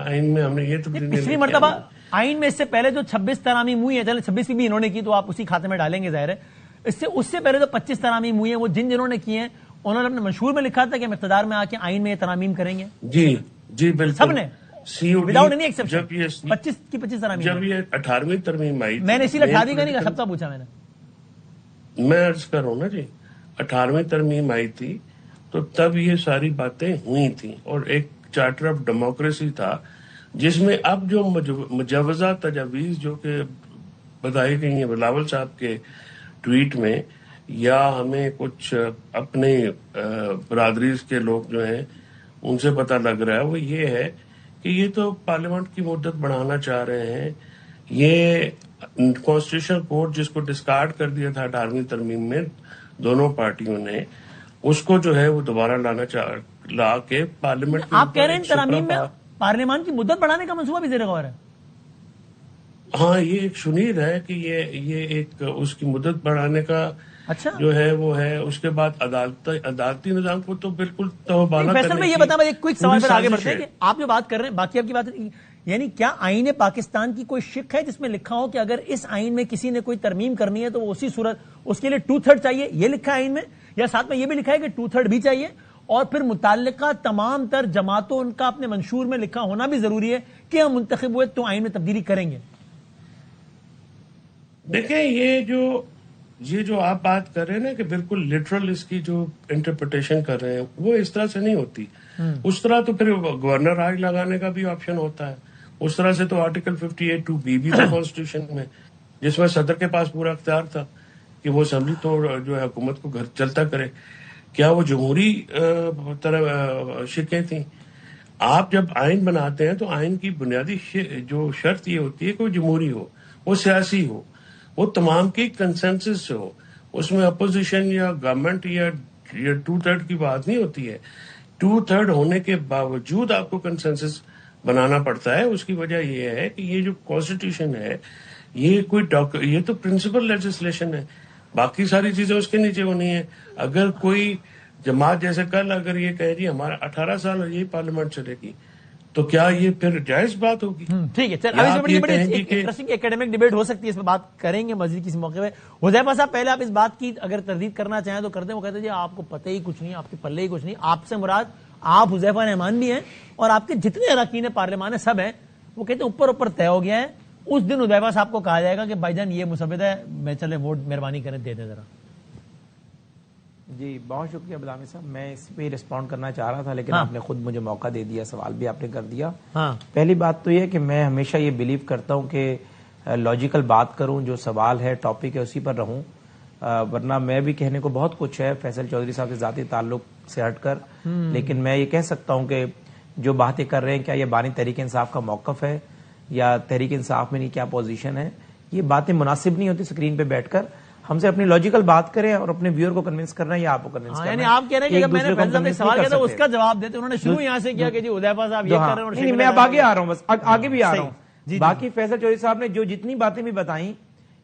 آئین میں ہم نے یہ تبدیلی؟ پچھلی مرتبہ آئین میں اس سے پہلے جو 26 ترامیم ہوئی ہیں, چلے 26 بھی انہوں نے کی تو آپ اسی کھاتے میں ڈالیں گے ظاہر ہے, اس سے پہلے تو 25 ترامیم ہوئی ہیں، وہ جنہوں نے کی ہیں انہوں نے اپنے منشور میں لکھا تھا کہ ہم اقتدار میں آ کے آئین میں یہ ترامیم کریں گے. جی بالکل سب نے وداؤٹ اینی ایکسیپشن. جب یہ 25 کی 25 ترامیم جب یہ 18ویں ترمیم آئی میں نے اسی لیے 18ویں کا نہیں کہا، 17 پوچھا میں نے. میں عرض کر رہا ہوں نا جی، 18ویں ترمیم آئی تھی تو تب یہ ساری باتیں ہوئی تھیں، اور ایک چارٹر آف ڈیموکریسی تھا جس میں اب جو مجوزہ تجاویز جو کہ بتائی گئی ہیں بلاول صاحب کے ٹویٹ میں، یا ہمیں کچھ اپنے برادری کے لوگ جو ہیں ان سے پتہ لگ رہا ہے، وہ یہ ہے کہ یہ تو پارلیمنٹ کی مدت بڑھانا چاہ رہے ہیں. یہ کانسٹیٹیوشنل کورٹ جس کو ڈسکارڈ کر دیا تھا 18ویں ترمیم میں دونوں پارٹیوں نے، اس کو جو ہے وہ دوبارہ لا کے پارلیمنٹ. آپ کہہ رہے ہیں ترامیم میں پارلیمان کی مدت بڑھانے کا منصوبہ بھی زیر غور ہے؟ ہاں، یہ ایک شنید ہے کہ یہ ایک اس کی مدت بڑھانے کا اچھا جو ہے وہ ہے. اس کے بعد عدالتی نظام کو تو بالکل توبانہ فیصل کرنے میں یہ کی بتا میں ایک کوئک سوال پر آگے پوری بڑھتے ہیں سازش کہ آپ جو بات کر رہے ہیں باقی آپ کی بات، یعنی کیا آئین پاکستان کی کوئی شق ہے جس میں لکھا ہو کہ اگر اس آئین میں کسی نے کوئی ترمیم کرنی ہے تو وہ اسی صورت اس کے لیے 2/3 چاہیے، یہ لکھا ہے آئین میں، یا ساتھ میں یہ بھی لکھا ہے کہ 2/3 بھی چاہیے، اور پھر متعلقہ تمام تر جماعتوں ان کا اپنے منشور میں لکھا ہونا بھی ضروری ہے کہ ہم منتخب ہوئے تو آئین میں تبدیلی کریں گے؟ دیکھیں، یہ جو آپ بات کر رہے ہیں نا کہ بالکل لٹرل اس کی جو انٹرپریٹیشن کر رہے ہیں، وہ اس طرح سے نہیں ہوتی. اس طرح تو پھر گورنر راج لگانے کا بھی آپشن ہوتا ہے. اس طرح سے تو آرٹیکل 58(2)(b) بھی تھا کانسٹیٹیوشن میں، جس میں صدر کے پاس پورا اختیار تھا کہ وہ اسمبلی تو جو ہے حکومت کو گھر چلتا کرے. کیا وہ جمہوری طرح شکیں تھیں؟ آپ جب آئین بناتے ہیں تو آئین کی بنیادی جو شرط یہ ہوتی ہے کہ وہ جمہوری ہو، وہ سیاسی ہو، وہ تمام کی کنسنسس سے ہو. اس میں اپوزیشن یا گورنمنٹ یا 2/3 کی بات نہیں ہوتی ہے. 2/3 ہونے کے باوجود آپ کو کنسنسس بنانا پڑتا ہے. اس کی وجہ یہ ہے کہ یہ جو کانسٹیٹیوشن ہے یہ تو پرنسپل لیجسلیشن ہے، باقی ساری چیزیں اس کے نیچے ہونی ہیں. اگر کوئی جماعت جیسے کل اگر یہ کہہ رہی ہمارا 18 سال یہی پارلیمنٹ چلے گی، تو کیا یہ پھر جائز بات ہوگی؟ ٹھیک ہے، چل ابھی بڑی انٹرسٹنگ اکیڈمک ڈیبیٹ ہو سکتی ہے، اس پہ بات کریں گے مزید کسی موقع پہ. حذیفہ صاحب، پہلے آپ اس بات کی اگر تردید کرنا چاہیں تو کرتے ہیں. وہ کہتے ہیں جی آپ کو پتہ ہی کچھ نہیں، آپ کے پلے ہی کچھ نہیں. آپ سے مراد آپ حذیفہ رحمان بھی ہیں اور آپ کے جتنے اراکین پارلیمان ہیں سب ہیں. وہ کہتے ہیں اوپر طے ہو گیا ہے. اس دن حذیفہ صاحب کو کہا جائے گا کہ بھائی جان یہ مسودہ ہے، میں چلے ووٹ مہربانی کریں دے دیں ذرا. جی بہت شکریہ بدامی صاحب. میں اس پہ رسپونڈ کرنا چاہ رہا تھا لیکن آپ نے خود مجھے موقع دے دیا، سوال بھی آپ نے کر دیا. پہلی بات تو یہ کہ میں ہمیشہ یہ بلیو کرتا ہوں کہ لاجیکل بات کروں، جو سوال ہے ٹاپک ہے اسی پر رہوں، ورنہ میں بھی کہنے کو بہت کچھ ہے فیصل چودھری صاحب کے ذاتی تعلق سے ہٹ کر. لیکن میں یہ کہہ سکتا ہوں کہ جو باتیں کر رہے ہیں کیا یہ بانی تحریک انصاف کا موقف ہے یا تحریک انصاف میں نہیں کیا پوزیشن ہے، یہ باتیں مناسب نہیں ہوتی. اسکرین پہ بیٹھ کر ہم سے اپنی لاجیکل بات کریں اور اپنے ویور کو کنونس کرنا ہے یا آپ کو کنونس کرنا ہے. یعنی آپ کہہ رہے ہیں کہ جب میں نے فیصل صاحب سے سوال کیا تھا اس کا جواب دیتے، انہوں نے شروع یہاں سے کیا کہ جی حذیفہ صاحب یہ کر رہے ہیں. نہیں، میں اب آگے آ رہا ہوں، بس آگے بھی آ رہا ہوں. باقی فیصل چودھری صاحب نے جو جتنی باتیں بھی بتائیں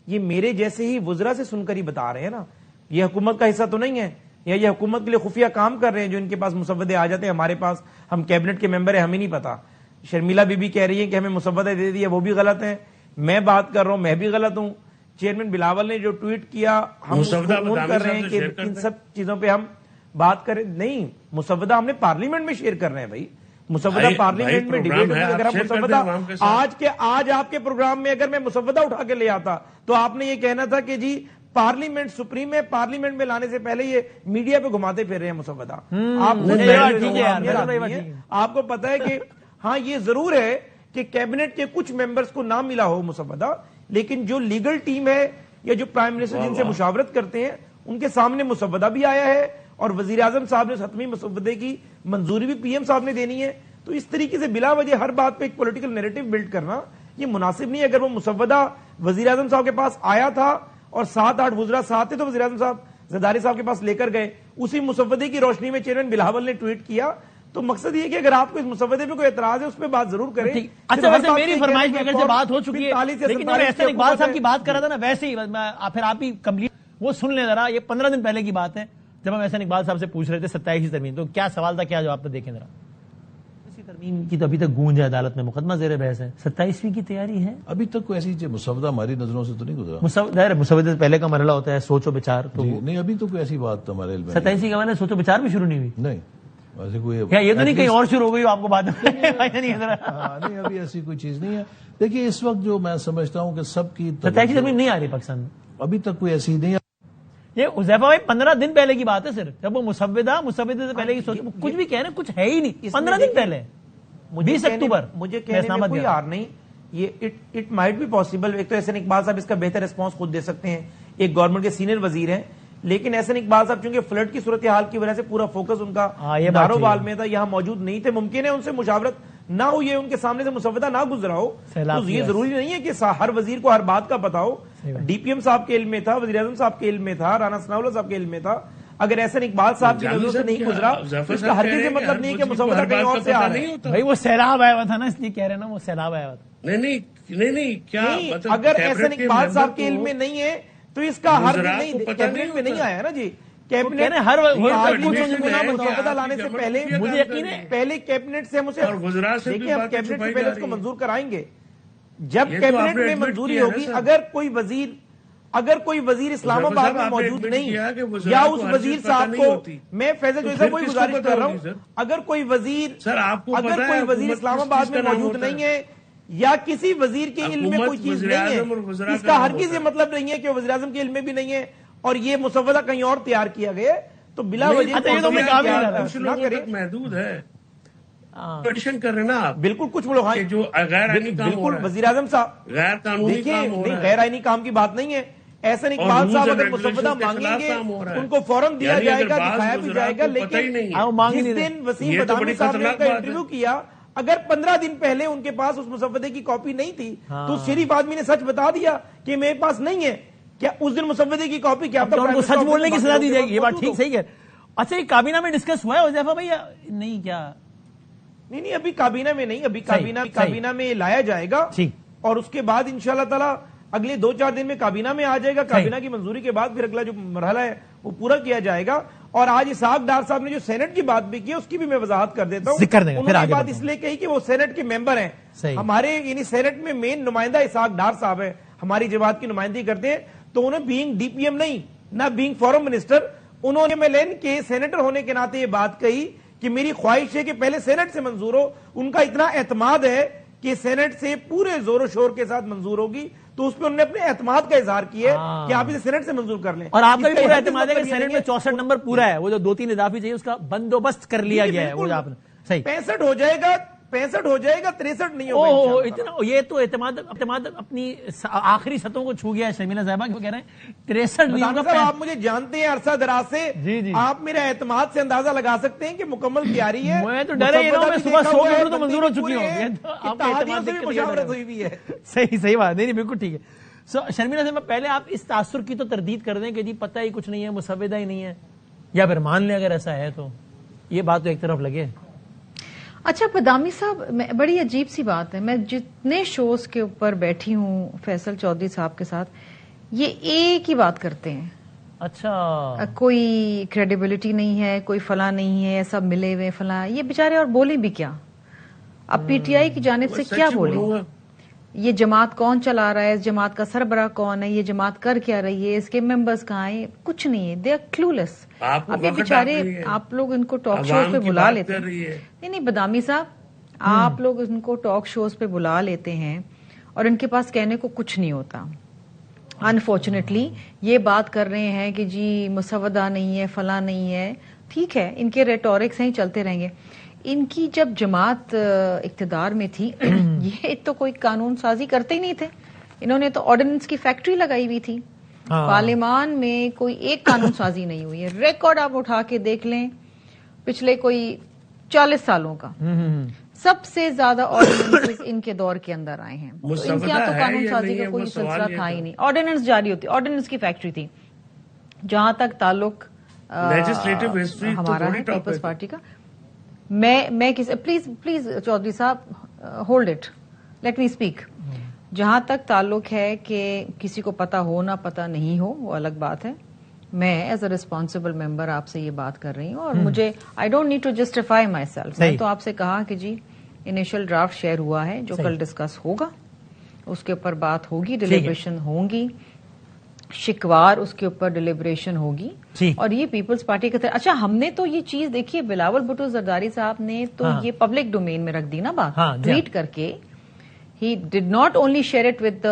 یہ میرے جیسے ہی وزراء سے سن کر ہی بتا رہے ہیں نا. یہ حکومت کا حصہ تو نہیں ہے، یا یہ حکومت کے لیے خفیہ کام کر رہے ہیں جو ان کے پاس مسودے آ جاتے ہیں. ہمارے پاس ہم کیبنٹ کے ممبر ہیں، ہمیں نہیں پتا. شرمیلا بی بی کہہ رہی ہے کہ ہمیں مسودہ دے دیا، وہ بھی غلط ہے. میں بات کر رہا ہوں، میں بھی غلط ہوں. چیئرمین بلاول نے جو ٹویٹ کیا ہم اس کو کر رہے ہیں کہ ان سب چیزوں پہ ہم بات کریں. نہیں، مسودہ ہم نے پارلیمنٹ میں شیئر کر رہے ہیں بھائی. مسودہ پارلیمنٹ میں ڈیبیٹ ہوتی ہے. اگر ہم مسودہ آج آپ کے پروگرام میں اگر میں مسودہ اٹھا کے لے آتا تو آپ نے یہ کہنا تھا کہ جی پارلیمنٹ سپریم ہے، پارلیمنٹ میں لانے سے پہلے یہ میڈیا پہ گھماتے پھر رہے ہیں مسودہ. آپ کو پتا ہے کہ ہاں یہ ضرور ہے کہ کیبنٹ کے کچھ ممبرز کو نہ ملا ہو مسودہ، لیکن جو لیگل ٹیم ہے یا جو پرائم منسٹر جن سے مشاورت کرتے ہیں ان کے سامنے مسودہ بھی آیا ہے اور وزیر اعظم صاحب نے حتمی مسودے کی منظوری بھی پی ایم صاحب نے دینی ہے. تو اس طریقے سے بلا وجہ ہر بات پہ ایک پولیٹیکل نیریٹو بلڈ کرنا یہ مناسب نہیں ہے. اگر وہ مسودہ وزیر اعظم صاحب کے پاس آیا تھا اور 7-8 وزراء ساتھ تھے تو وزیر اعظم صاحب زرداری صاحب کے پاس لے کر گئے، اسی مسودے کی روشنی میں چیئرمین بلاول نے ٹویٹ کیا. تو مقصد یہ کہ اگر آپ کو اس مسودے پہ کوئی اعتراض ہے اس پہ بات ضرور کریں. اچھا، ویسے میری فرمائش میں اگر سے بات ہو چکی ہے لیکن جب احسان اقبال صاحب کی بات کر رہا تھا نا ویسے ہی پھر آپ ہی کمپلیٹ وہ سن لیں ذرا. یہ 15 دن پہلے کی بات ہے جب ہم احسان اقبال صاحب سے پوچھ رہے تھے 27 ترمیم، تو کیا سوال تھا کیا جواب تھا دیکھیں ذرا. ترمیم کی تو ابھی تک گونج ہے، عدالت میں مقدمہ زیر بحث ہے، 27ویں کی تیاری ہے؟ ابھی تک کوئی ایسی مسودہ ہماری نظروں سے تو نہیں گزرا. مسودے سے پہلے کا مرحلہ ہوتا ہے سوچ و بچار، تو جی نہیں، ابھی تو کوئی ایسی بات ہمارے علم میں 27ویں کا سوچ و بچار بھی شروع نہیں ہوئی؟ نہیں، ایسی کوئی کیا یہ تو نہیں کہیں اور شروع ہو گئی ہو آپ کو بعد میں؟ نہیں، ابھی ایسی کوئی چیز نہیں ہے. دیکھیے اس وقت جو میں سمجھتا ہوں کہ سب کی 27 ترمیم نہیں آ رہی پاکستان میں ابھی تک کوئی ایسی نہیں ہے. یہ حذیفہ بھائی 15 دن پہلے کی بات ہے صرف، جب وہ مسودے سے پہلے کی سوچ، کچھ بھی کہہ رہے ہیں، کچھ ہے ہی نہیں. 15 دن پہلے 20 اکتوبر مجھے کہنے میں کوئی ہار نہیں. یہ اٹ مائٹ بی پاسبل. ایک تو احسن اقبال صاحب اس کا بہتر ریسپانس خود دے سکتے ہیں، ایک گورنمنٹ کے سینئر وزیر ہیں، لیکن احسن اقبال صاحب چونکہ فلڈ کی صورتحال کی وجہ سے پورا فوکس ان کا داروبال میں تھا، یہاں موجود نہیں تھے. ممکن ہے ان سے مشاورت نہ ہو، یہ ان کے سامنے سے مسودہ نہ گزرا ہو، تو یہ ضروری نہیں ہے کہ ہر وزیر کو ہر بات کا پتا ہو. ڈی پی ایم صاحب کے علم میں تھا، وزیر اعظم صاحب کے علم میں تھا، رانا ثناء اللہ صاحب کے علم میں تھا. اگر احسن اقبال صاحب کی نظروں سے نہیں گزرا تو اس کا ہرگز یہ مطلب نہیں کہ مسودہ کہیں اور سے آ رہا ہے. بھائی وہ سیلاب آیا ہوا تھا نا، اس لیے کہہ رہے ہیں نا، وہ سیلاب آیا ہوا تھا. نہیں کیا اگر احسن اقبال صاحب کے علم میں نہیں ہے تو اس کا ہر کیبنٹ میں نہیں آیا نا جی. کیبنٹ ہر مسودہ لانے سے پہلے مجھے یقین ہے پہلے کیبنٹ سے ہم اسے دیکھیں، ہم کیبنٹ سے پہلے اس کو منظور کرائیں گے. جب کیبنٹ میں منظوری ہوگی، اگر کوئی وزیر اسلام آباد میں موجود نہیں یا اس وزیر صاحب کو، میں فیضل جوئی صاحب کوئی گزارش کر رہا ہوں، اگر کوئی وزیر اسلام آباد میں موجود نہیں ہے یا کسی وزیر کے علم میں کوئی چیز نہیں ہے، اس کا ہرگز یہ مطلب نہیں ہے کہ وزیر اعظم کے علم میں بھی نہیں ہے اور یہ مسودہ کہیں اور تیار کیا گیا ہے. تو بلا وجہ محدود ہے پیٹیشن کر رہے نا آپ. بالکل کچھ لوگ جو غیر آئینی کام ہو رہا ہے، وزیر اعظم صاحب غیر قانونی کام ہو رہا ہے. غیر آئینی کام کی بات نہیں ہے. احسن اقبال صاحب اگر مسودہ مانگیں گے ان کو فوراً دیا جائے گا، دکھایا بھی جائے گا. لیکن جس دن وسیم بدامی صاحب نے ان کا انٹرویو کیا، اگر 15 دن پہلے ان کے پاس اس مسودے کی کاپی نہیں تھی تو اس شریف آدمی نے سچ بتا دیا کہ میرے پاس نہیں ہے. کیا اس دن مسودے کی کاپی کیا سچ بولنے کی سزا دی جائے گی؟ یہ بات ٹھیک صحیح ہے. اچھا، یہ کابینہ میں ڈسکس ہوا ہے حذیفہ بھائی نہیں؟ کیا نہیں، ابھی کابینہ میں نہیں، ابھی کابینہ میں لایا جائے گا اور اس کے بعد انشاءاللہ تعالی اگلے 2-4 دن میں کابینہ میں آ جائے گا. کابینہ کی منظوری کے بعد پھر اگلا جو مرحلہ ہے وہ پورا کیا جائے گا. اور آج اسحاق ڈار صاحب نے جو سینٹ کی بات بھی کی اس کی بھی میں وضاحت کر دیتا ہوں. انہوں نے بات اس لیے کہی کہ وہ سینٹ کے ممبر ہیں ہمارے، یعنی سینٹ میں مین نمائندہ اسحاق ڈار صاحب ہیں، ہماری جماعت کی نمائندگی کرتے ہیں. تو انہیں بینگ ڈی پی ایم نہیں، نہ بینگ فورم منسٹر، انہوں نے MLN کے سینیٹر ہونے کے ناطے یہ بات کہی کہ میری خواہش ہے کہ پہلے سینٹ سے منظور ہو. ان کا اتنا اعتماد ہے کہ سینٹ سے پورے زور و شور کے ساتھ منظور ہوگی، تو اس پہ انہوں نے اپنے اعتماد کا اظہار کیا ہے کہ آپ اسے سینٹ سے منظور کر لیں. اور آپ کا بھی پورا اعتماد ہے کہ سینٹ میں 64 نمبر پورا ہے، وہ جو 2-3 اضافی چاہیے اس کا بندوبست کر لیا گیا ہے. وہ آپ نے صحیح 65 ہو جائے گا، 65 ہو جائے گا، 63 نہیں ہوگا. اتنا یہ تو اعتماد اپنی آخری سطحوں کو چھو گیا ہے. شرمیلا صاحبہ کیوں کہہ رہے ہیں 63 نہیں ہوگا؟ آپ مجھے جانتے ہیں عرصہ دراز سے، آپ میرا اعتماد سے اندازہ لگا سکتے ہیں کہ مکمل تیاری ہے. میں تو ڈرے ہی میں صبح 100 کروڑ تو منظور ہو چکی ہوں. صحیح بات نہیں، بالکل ٹھیک ہے. شرمیلا صاحبہ پہلے آپ اس تاثر کی تو تردید کر دیں کہ جی پتہ ہی کچھ نہیں ہے، مسودہ ہی نہیں ہے، یا پھر مان لیں اگر ایسا ہے تو یہ بات تو ایک طرف لگے. اچھا بدامی صاحب، بڑی عجیب سی بات ہے، میں جتنے شوز کے اوپر بیٹھی ہوں فیصل چودھری صاحب کے ساتھ، یہ ایک ہی بات کرتے ہیں. اچھا، کوئی کریڈیبلٹی نہیں ہے، کوئی فلاں نہیں ہے، سب ملے ہوئے فلاں. یہ بیچارے اور بولیں بھی کیا؟ اب پی ٹی آئی کی جانب سے کیا بولیں؟ یہ جماعت کون چلا رہا ہے، اس جماعت کا سربراہ کون ہے، یہ جماعت کر کیا رہی ہے، اس کے ممبرز کہاں ہیں، کچھ نہیں ہے. They are clueless. اب یہ بیچارے آپ لوگ ان کو ٹاک شوز پہ بلا لیتے ہیں. نہیں بدامی صاحب، آپ لوگ ان کو ٹاک شوز پہ بلا لیتے ہیں اور ان کے پاس کہنے کو کچھ نہیں ہوتا. انفارچونیٹلی یہ بات کر رہے ہیں کہ جی مسودہ نہیں ہے، فلاں نہیں ہے. ٹھیک ہے، ان کے ریٹورکس ہیں، چلتے رہیں گے. ان کی جب جماعت اقتدار میں تھی یہ تو کوئی قانون سازی کرتے ہی نہیں تھے. انہوں نے تو آرڈیننس کی فیکٹری لگائی ہوئی تھی. پارلیمان میں کوئی ایک قانون سازی نہیں ہوئی ہے. ریکارڈ آپ اٹھا کے دیکھ لیں پچھلے کوئی 40 سالوں کا، سب سے زیادہ آرڈیننس ان کے دور کے اندر آئے ہیں. ان کے یہاں تو قانون سازی کا کوئی سلسلہ تھا ہی نہیں. آرڈیننس جاری ہوتی، آرڈیننس کی فیکٹری تھی. جہاں تک تعلق ہمارا ہے پیپلز پارٹی کا، میں پلیز چودھری صاحب hold it, let me speak. جہاں تک تعلق ہے کہ کسی کو پتا ہو نہ پتا نہیں ہو وہ الگ بات ہے. میں ایز اے ریسپانسبل ممبر آپ سے یہ بات کر رہی ہوں اور مجھے I don't need to justify my myself تو آپ سے کہا کہ جی انیشل ڈرافٹ شیئر ہوا ہے جو کل ڈسکس ہوگا, اس کے اوپر بات ہوگی, ڈیلیبریشن ہوں گی, شکوار اس کے اوپر ڈیلیبریشن ہوگی, اور یہ پیپلز پارٹی کے اچھا ہم نے تو یہ چیز دیکھیے, بلاول بھٹو زرداری صاحب نے تو یہ پبلک ڈومین میں رکھ دی نا بات, ٹویٹ کر کے. He did not only share it with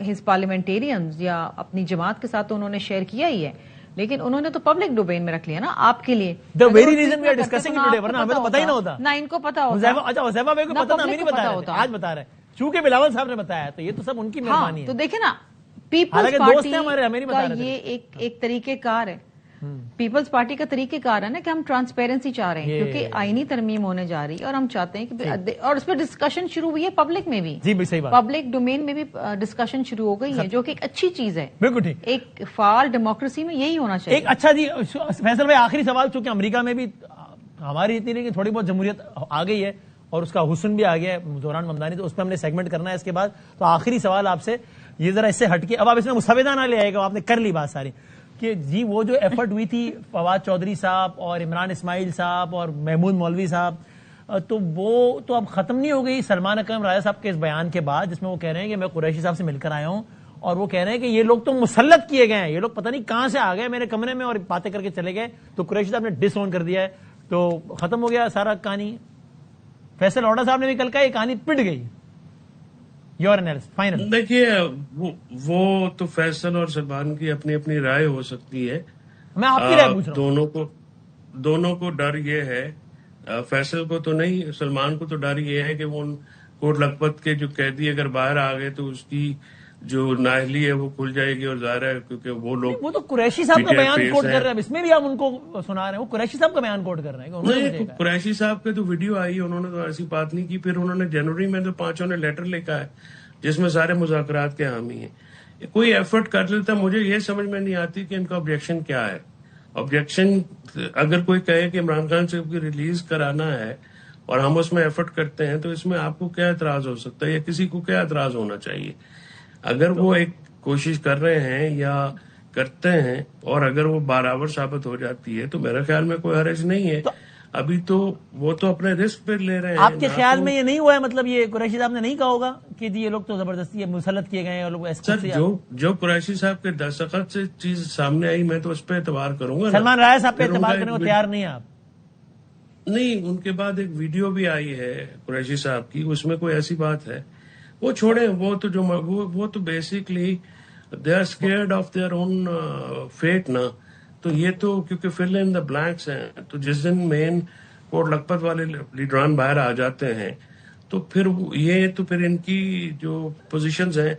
his parliamentarians یا اپنی جماعت کے ساتھ تو انہوں نے شیئر کیا ہی ہے, لیکن انہوں نے تو پبلک ڈومین میں رکھ لیا نا آپ کے لیے. The very reason we are discussing it today, ورنہ ہمیں تو پتہ ہی نہ ہوتا. نہ ان کو پتا ہوتا. اچھا حذیفہ بھائی کو پتا تھا, ہمیں نہیں بتا رہے, آج بتا رہے ہیں چونکہ بلاول صاحب نے بتایا تو یہ تو سب ان کی مہربانی ہے. تو دیکھیں نا, پیپلز پارٹی کا یہ ایک طریقہ کار ہے, پیپلز پارٹی کا طریقہ کار ہے نا کہ ہم ٹرانسپیرنسی چاہ رہے ہیں کیونکہ آئینی ترمیم ہونے جا رہی ہے, اور ہم چاہتے ہیں کہ اور اس پہ ڈسکشن شروع ہوئی ہے پبلک میں بھی, جی صحیح بات, پبلک ڈومین میں بھی ڈسکشن شروع ہو گئی ہے جو کہ ایک اچھی چیز ہے. بالکل ٹھیک, ایک فعال ڈیموکریسی میں یہی ہونا چاہیے. ایک اچھا جی فیصل بھائی آخری سوال, چونکہ امریکہ میں بھی ہماری اتنی نہیں کہ تھوڑی بہت جمہوریت آ گئی ہے اور اس کا حسن بھی آ گیا ہے زوران ممدانی, تو اس پہ ہم نے سیگمنٹ کرنا ہے اس کے بعد. تو آخری سوال آپ سے, یہ ذرا اس سے ہٹ کے, اب آپ اس میں مسودہ نہ لے آئے گا, آپ نے کر لی بات ساری, کہ جی وہ جو ایفرٹ ہوئی تھی فواد چودھری صاحب اور عمران اسماعیل صاحب اور محمود مولوی صاحب, تو وہ تو اب ختم نہیں ہو گئی سلمان اکرم راجہ صاحب کے اس بیان کے بعد, جس میں وہ کہہ رہے ہیں کہ میں قریشی صاحب سے مل کر آیا ہوں, اور وہ کہہ رہے ہیں کہ یہ لوگ تو مسلط کیے گئے ہیں, یہ لوگ پتہ نہیں کہاں سے آ گئے میرے کمرے میں اور باتیں کر کے چلے گئے, تو قریشی صاحب نے ڈس اون کر دیا ہے, تو ختم ہو گیا سارا کہانی. فیصل اوڈا صاحب نے بھی کل کہا یہ کہانی پٹ گئی. Your analysis final. دیکھیے وہ تو فیصل اور سلمان کی اپنی اپنی رائے ہو سکتی ہے, میں آپ کی رائے پوچھ رہا ہوں. دونوں کو ڈر یہ ہے, فیصل کو تو نہیں, سلمان کو تو ڈر یہ ہے کہ وہ کوٹ لکھپت کے جو قیدی اگر باہر آ گئے تو اس کی جو نااہلی ہے وہ کھل جائے گی, اور ظاہر ہے کیونکہ وہ لوگ وہ تو قریشی صاحب کا بیان کوٹ کر رہے ہیں, اس میں بھی آپ ان کو سنا رہے ہیں, وہ قریشی صاحب کا بیان کوٹ کر رہے ہیں. قریشی صاحب کے تو ویڈیو آئی, انہوں نے تو ایسی بات نہیں کی. پھر انہوں نے جنوری میں تو 5 نے لیٹر لکھا ہے جس میں سارے مذاکرات کے حامی ہیں. کوئی ایفرٹ کر لیتا, مجھے یہ سمجھ میں نہیں آتی کہ ان کا آبجیکشن کیا ہے. آبجیکشن اگر کوئی کہے کہ عمران خان صاحب کی ریلیز کرانا ہے اور ہم اس میں ایفرٹ کرتے ہیں, تو اس میں آپ کو کیا اعتراض ہو سکتا ہے, یا کسی کو کیا اعتراض ہونا چاہیے؟ اگر وہ ایک کوشش کر رہے ہیں یا کرتے ہیں, اور اگر وہ برابر ثابت ہو جاتی ہے تو میرے خیال میں کوئی حرج نہیں ہے. ابھی تو وہ تو اپنے رسک پہ لے رہے ہیں. آپ کے خیال میں یہ نہیں ہوا ہے, مطلب یہ قریشی صاحب نے نہیں کہا ہوگا کہ جی یہ لوگ تو زبردستی مسلط کیے گئے ہیں, اور لوگ جو قریشی صاحب کے دستخط سے چیز سامنے آئی, میں تو اس پہ اعتبار کروں گا. سلمان راجہ صاحب پہ اعتبار کرنے کو تیار نہیں آپ؟ نہیں, ان کے بعد ایک ویڈیو بھی آئی ہے قریشی صاحب کی, اس میں کوئی ایسی بات ہے, وہ چھوڑیں. وہ تو basically they are scared of their own fate نا. تو یہ تو کیونکہ فل ان دا بلینکس ہیں, تو جس دن مین کوٹ لکھپت والے لیڈران باہر آ جاتے ہیں تو پھر یہ تو پھر ان کی جو پوزیشنز ہیں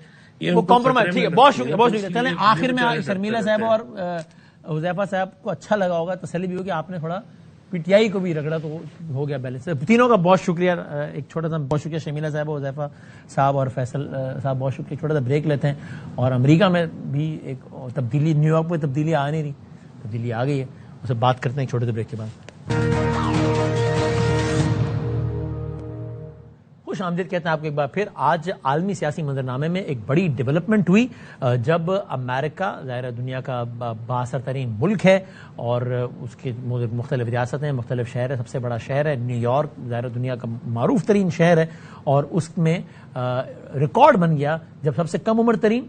وہ کمپرومائز. ٹھیک ہے, بہت شکریہ, بہت شکریہ. چلیں آخر میں شرمیلا صاحب اور حذیفہ صاحب کو اچھا لگا ہوگا, تسلی بھی ہوگی, آپ نے تھوڑا پی ٹی آئی کو بھی رگڑا تو ہو گیا بیلنس. تینوں کا بہت شکریہ. ایک چھوٹا سا بہت شکریہ شرمیلا صاحب, حذیفہ صاحب اور فیصل صاحب, بہت شکریہ. چھوٹا سا بریک لیتے ہیں, اور امریکہ میں بھی ایک تبدیلی, نیو یارک میں تبدیلی آ نہیں رہی, تبدیلی آ گئی ہے, اسے بات کرتے ہیں ایک چھوٹے سے بریک کے بعد. خوش آمدید کہتے ہیں آپ کو ایک بار پھر. آج عالمی سیاسی منظرنامے میں ایک بڑی ڈیولپمنٹ ہوئی جب امریکہ ظاہر دنیا کا بااثر ترین ملک ہے, اور اس کے مختلف ریاستیں, مختلف شہر ہے. سب سے بڑا شہر ہے نیو یارک, ظاہر دنیا کا معروف ترین شہر ہے, اور اس میں ریکارڈ بن گیا جب سب سے کم عمر ترین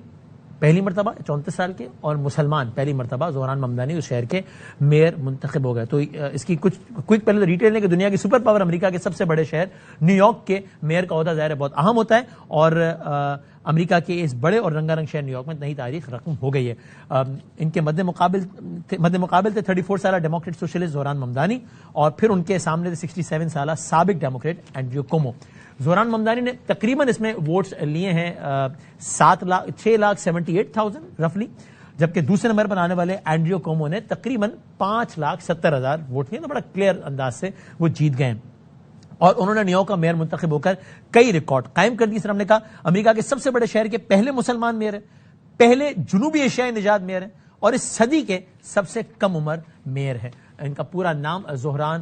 پہلی مرتبہ 34 سال کے اور مسلمان پہلی مرتبہ زوران ممدانی اس شہر کے میئر منتخب ہو گئے. تو اس کی کچھ کوئک پہلے ریٹیل ہے کہ دنیا کی سپر پاور امریکہ کے سب سے بڑے شہر نیو یارک کے میئر کا عہدہ ظاہر بہت اہم ہوتا ہے, اور امریکہ کے اس بڑے اور رنگا رنگ شہر نیو یارک میں نئی تاریخ رقم ہو گئی ہے. ان کے مد مقابل تھے 34 سالہ ڈیموکریٹ سوشلسٹ زوران ممدانی, اور پھر ان کے سامنے تھے 67 سالہ سابق Democrat Andrew comma. Zoran Mamdani نے تقریباً اس میں ووٹس لیے ہیں 6,78,000 رفلی, جبکہ دوسرے نمبر پر آنے والے اینڈریو کومو نے تقریباً 5,70,000 ووٹ لیے. تو بڑا کلیئر انداز سے وہ جیت گئے, اور انہوں نے نیو یارک کا میئر منتخب ہو کر کئی ریکارڈ قائم کر دی. سر ہم نے کہا امریکہ کے سب سے بڑے شہر کے پہلے مسلمان میئر ہیں, پہلے جنوبی ایشیائی نژاد میئر ہیں, اور اس صدی کے سب سے کم عمر میئر ہے. ان کا پورا نام Dhahran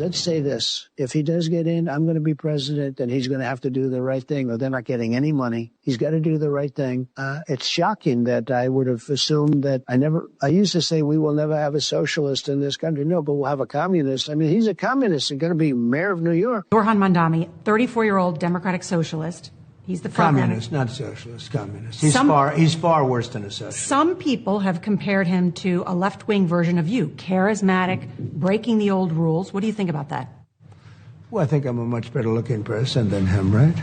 Let's say this. If he does get in, I'm going to be president, and he's going to have to do the right thing, or they're not getting any money. He's got to do the right thing. It's shocking that I would have assumed that I used to say we will never have a socialist in this country. No, but we'll have a communist. I mean, he's a communist. He's going to be mayor of New York. Zohran Mamdani, 34-year-old Democratic socialist. He's the communist, not socialist, communist. He's far worse than a socialist. Some people have compared him to a left-wing version of you, charismatic, breaking the old rules. What do you think about that? Well, I think I'm a much better-looking person than him, right?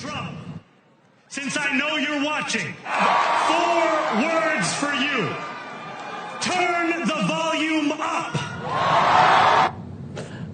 Trump, since I know you're watching, 4 words for you. Turn the volume up.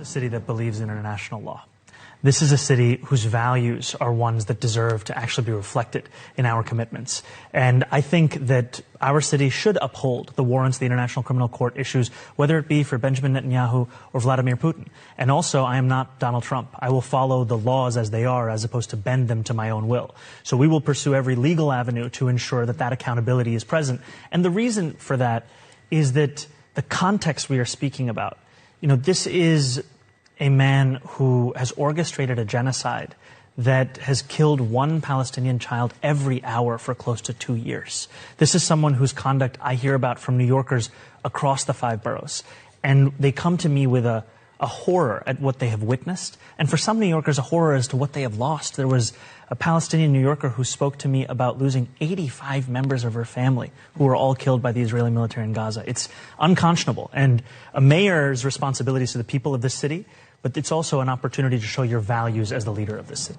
A city that believes in international law. This is a city whose values are ones that deserve to actually be reflected in our commitments. And I think that our city should uphold the warrants the International Criminal Court issues, whether it be for Benjamin Netanyahu or Vladimir Putin. And also, I am not Donald Trump. I will follow the laws as they are, as opposed to bend them to my own will. So we will pursue every legal avenue to ensure that that accountability is present. And the reason for that is that the context we are speaking about, this is a man who has orchestrated a genocide that has killed 1 Palestinian child every hour for close to 2 years. This is someone whose conduct I hear about from New Yorkers across the 5 boroughs. And they come to me with a horror at what they have witnessed. And for some New Yorkers, a horror as to what they have lost. There was a Palestinian New Yorker who spoke to me about losing 85 members of her family who were all killed by the Israeli military in Gaza. It's unconscionable. And a mayor's responsibility is to the people of this city, but it's also an opportunity to show your values as the leader of this city.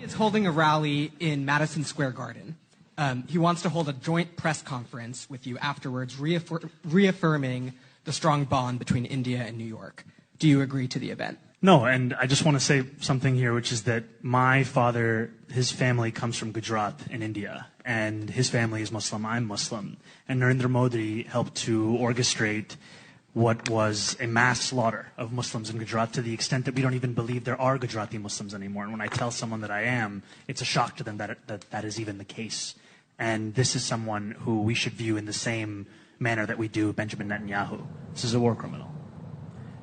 He's holding a rally in Madison Square Garden. He wants to hold a joint press conference with you afterwards, reaffirming the strong bond between India and New York. Do you agree to the event? No, and I just want to say something here, which is that my father, his family comes from Gujarat in India, and his family is Muslim, I'm Muslim. And Narendra Modi helped to orchestrate what was a mass slaughter of Muslims in Gujarat to the extent that we don't even believe there are Gujarati Muslims anymore. And when I tell someone that I am, it's a shock to them that is even the case. And this is someone who we should view in the same manner that we do Benjamin Netanyahu. This is a war criminal.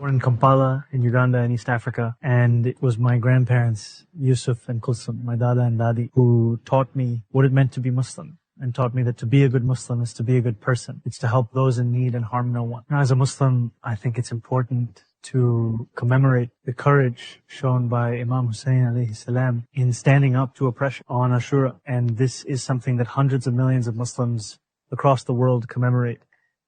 Born in Kampala in Uganda in East Africa, and it was my grandparents Yusuf and Kulsum, my dada and dadi, who taught me what it meant to be Muslim. And taught me that to be a good Muslim is to be a good person. It's to help those in need and harm no one. Now, as a Muslim, I think it's important to commemorate the courage shown by Imam Hussein alayhi salam in standing up to oppression on Ashura. And this is something that hundreds of millions of Muslims across the world commemorate.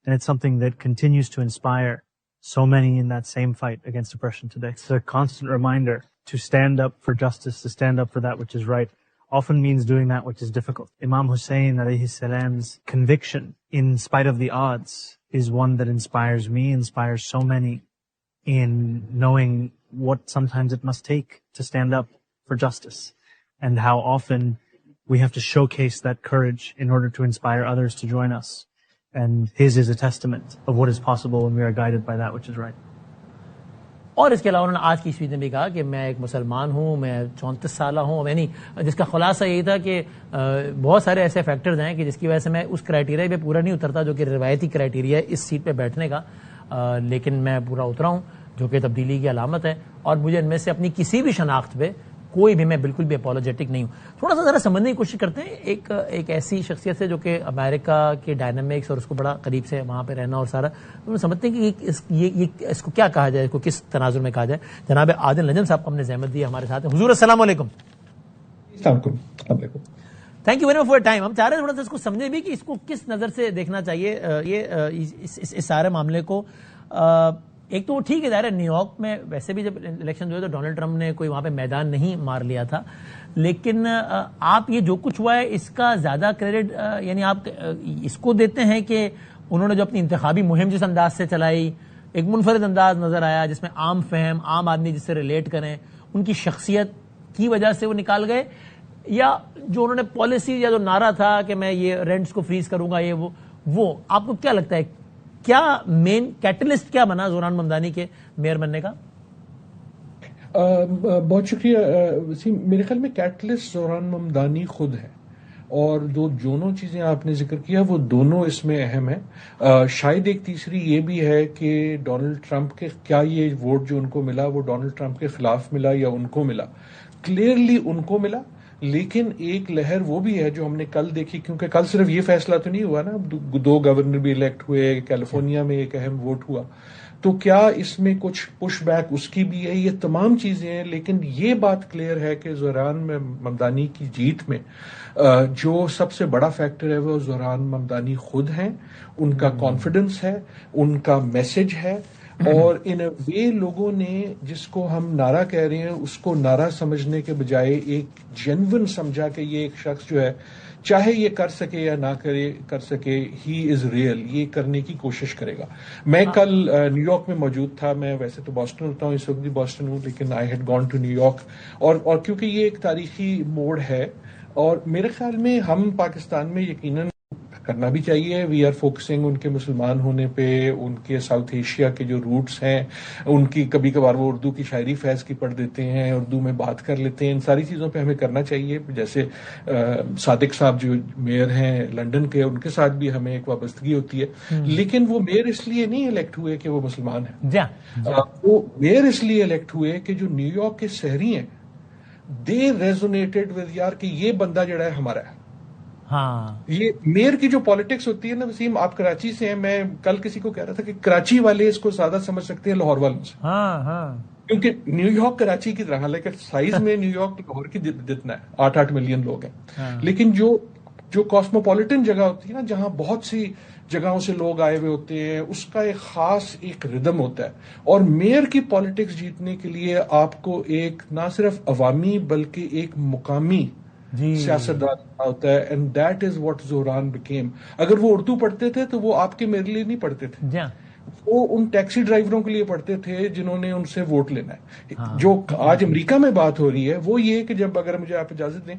And it's something that continues to inspire so many in that same fight against oppression today. It's a constant reminder to stand up for justice, to stand up for that which is right, often means doing that which is difficult. Imam Hussein alayhi salam's conviction, in spite of the odds, is one that inspires me, inspires so many in knowing what sometimes it must take to stand up for justice, and how often we have to showcase that courage in order to inspire others to join us. And his is a testament of what is possible when we are guided by that which is right. اور اس کے علاوہ انہوں نے آج کی speech میں بھی کہا کہ میں ایک مسلمان ہوں، میں 34 سالہ ہوں، یعنی جس کا خلاصہ یہی تھا کہ بہت سارے ایسے فیکٹرز ہیں کہ جس کی وجہ سے میں اس کرائیٹیریا پہ پورا نہیں اترتا جو کہ روایتی کرائیٹیریا ہے اس سیٹ پہ بیٹھنے کا، لیکن میں پورا اترا ہوں جو کہ تبدیلی کی علامت ہے، اور مجھے ان میں سے اپنی کسی بھی شناخت پہ کوئی بھی، میں بالکل بھی اپولوجیٹک نہیں ہوں. تھوڑا سا ذرا سمجھنے کی کوشش کرتے ہیں ایک ایسی شخصیت سے جو کہ امریکہ کے ڈائنامکس اور اس کو بڑا قریب سے وہاں پہ رہنا اور سارا، تو سمجھتے ہیں کہ اس کو کیا کہا جائے، اس کو کس تناظر میں کہا جائے. جناب عادل نجم صاحب کو ہم نے زحمت دی ہمارے ساتھ. حضور السلام علیکم. Thank you very much for time. ہم چاہ رہے ہیں تھوڑا سا اس کو سمجھیں بھی کہ اس کو کس نظر سے دیکھنا چاہیے اس سارے معاملے کو. ایک تو وہ ٹھیک ہے، ظاہر ہے نیو یارک میں ویسے بھی جب الیکشن ہوئے تو ڈونلڈ ٹرمپ نے کوئی وہاں پہ میدان نہیں مار لیا تھا، لیکن آپ یہ جو کچھ ہوا ہے اس کا زیادہ کریڈٹ یعنی آپ اس کو دیتے ہیں کہ انہوں نے جو اپنی انتخابی مہم جس انداز سے چلائی، ایک منفرد انداز نظر آیا جس میں عام فہم، عام آدمی جس سے ریلیٹ کریں، ان کی شخصیت کی وجہ سے وہ نکال گئے، یا جو انہوں نے پالیسی یا جو نعرہ تھا کہ میں یہ رینٹس کو فریز کروں گا، یہ وہ آپ کو کیا لگتا ہے کیا مین کیٹلسٹ کیا بنا زوران ممدانی کے میئر بننے کا؟ بہت شکریہ وسیم. میرے خیال میں کیٹلسٹ زوران ممدانی خود ہے، اور دونوں چیزیں آپ نے ذکر کیا وہ دونوں اس میں اہم ہیں. شاید ایک تیسری یہ بھی ہے کہ ڈونلڈ ٹرمپ کے کیا یہ ووٹ جو ان کو ملا وہ ڈونلڈ ٹرمپ کے خلاف ملا یا ان کو ملا. کلیئرلی ان کو ملا، لیکن ایک لہر وہ بھی ہے جو ہم نے کل دیکھی، کیونکہ کل صرف یہ فیصلہ تو نہیں ہوا نا، 2 گورنر بھی الیکٹ ہوئے، کیلیفورنیا میں ایک اہم ووٹ ہوا، تو کیا اس میں کچھ پش بیک اس کی بھی ہے؟ یہ تمام چیزیں ہیں، لیکن یہ بات کلیئر ہے کہ زوران ممدانی کی جیت میں جو سب سے بڑا فیکٹر ہے وہ زوران ممدانی خود ہیں، ان کا کانفیڈنس ہے، ان کا میسج ہے، اور ان وے لوگوں نے جس کو ہم نعرہ کہہ رہے ہیں اس کو نعرہ سمجھنے کے بجائے ایک جینون سمجھا کہ یہ ایک شخص جو ہے چاہے یہ کر سکے یا نہ کر سکے، ہی از ریئل، یہ کرنے کی کوشش کرے گا. میں کل نیو یارک میں موجود تھا، میں ویسے تو بoston ہوتا ہوں، اس وقت بھی بoston ہوں، لیکن I had gone to New York, اور کیونکہ یہ ایک تاریخی موڑ ہے، اور میرے خیال میں ہم پاکستان میں یقیناً کرنا بھی چاہیے. وی آر فوکسنگ ان کے مسلمان ہونے پہ، ان کے ساؤتھ ایشیا کے جو روٹس ہیں ان کی، کبھی کبھار وہ اردو کی شاعری فیض کی پڑھ دیتے ہیں، اردو میں بات کر لیتے ہیں، ان ساری چیزوں پہ ہمیں کرنا چاہیے. جیسے صادق صاحب جو میئر ہیں لنڈن کے، ان کے ساتھ بھی ہمیں ایک وابستگی ہوتی ہے، لیکن وہ میئر اس لیے نہیں الیکٹ ہوئے کہ وہ مسلمان ہیں، وہ میئر اس لیے الیکٹ ہوئے کہ جو نیو یارک کے شہری ہیں دے ریزونیٹڈ ود یار کہ یہ بندہ جڑا ہے ہمارا ہے. یہ میئر کی جو پالیٹکس ہوتی ہے نا وسیم، آپ کراچی سے ہیں، میں کل کسی کو کہہ رہا تھا کہ کراچی والے اس کو زیادہ سمجھ سکتے ہیں لاہور والوں سے، کیونکہ نیو یارک کراچی کی طرح، حالانکہ سائز میں نیو یارک لاہور کی جتنا ہے، 8 ملین لوگ ہیں، لیکن جو کاسموپولیٹن جگہ ہوتی ہے نا، جہاں بہت سی جگہوں سے لوگ آئے ہوئے ہوتے ہیں، اس کا ایک خاص ایک ردم ہوتا ہے. اور میئر کی پالیٹکس جیتنے کے لیے آپ کو ایک نہ صرف عوامی بلکہ ایک مقامی سیاستدان ہوتا ہے، and that is what Zohran became. اگر وہ اردو پڑھتے تھے تو وہ آپ کے میرے لیے نہیں پڑھتے تھے، وہ ان ٹیکسی ڈرائیوروں کے لیے پڑھتے تھے جنہوں نے ان سے ووٹ لینا ہے. جو آج امریکہ میں بات ہو رہی ہے وہ یہ کہ جب، اگر مجھے آپ اجازت دیں،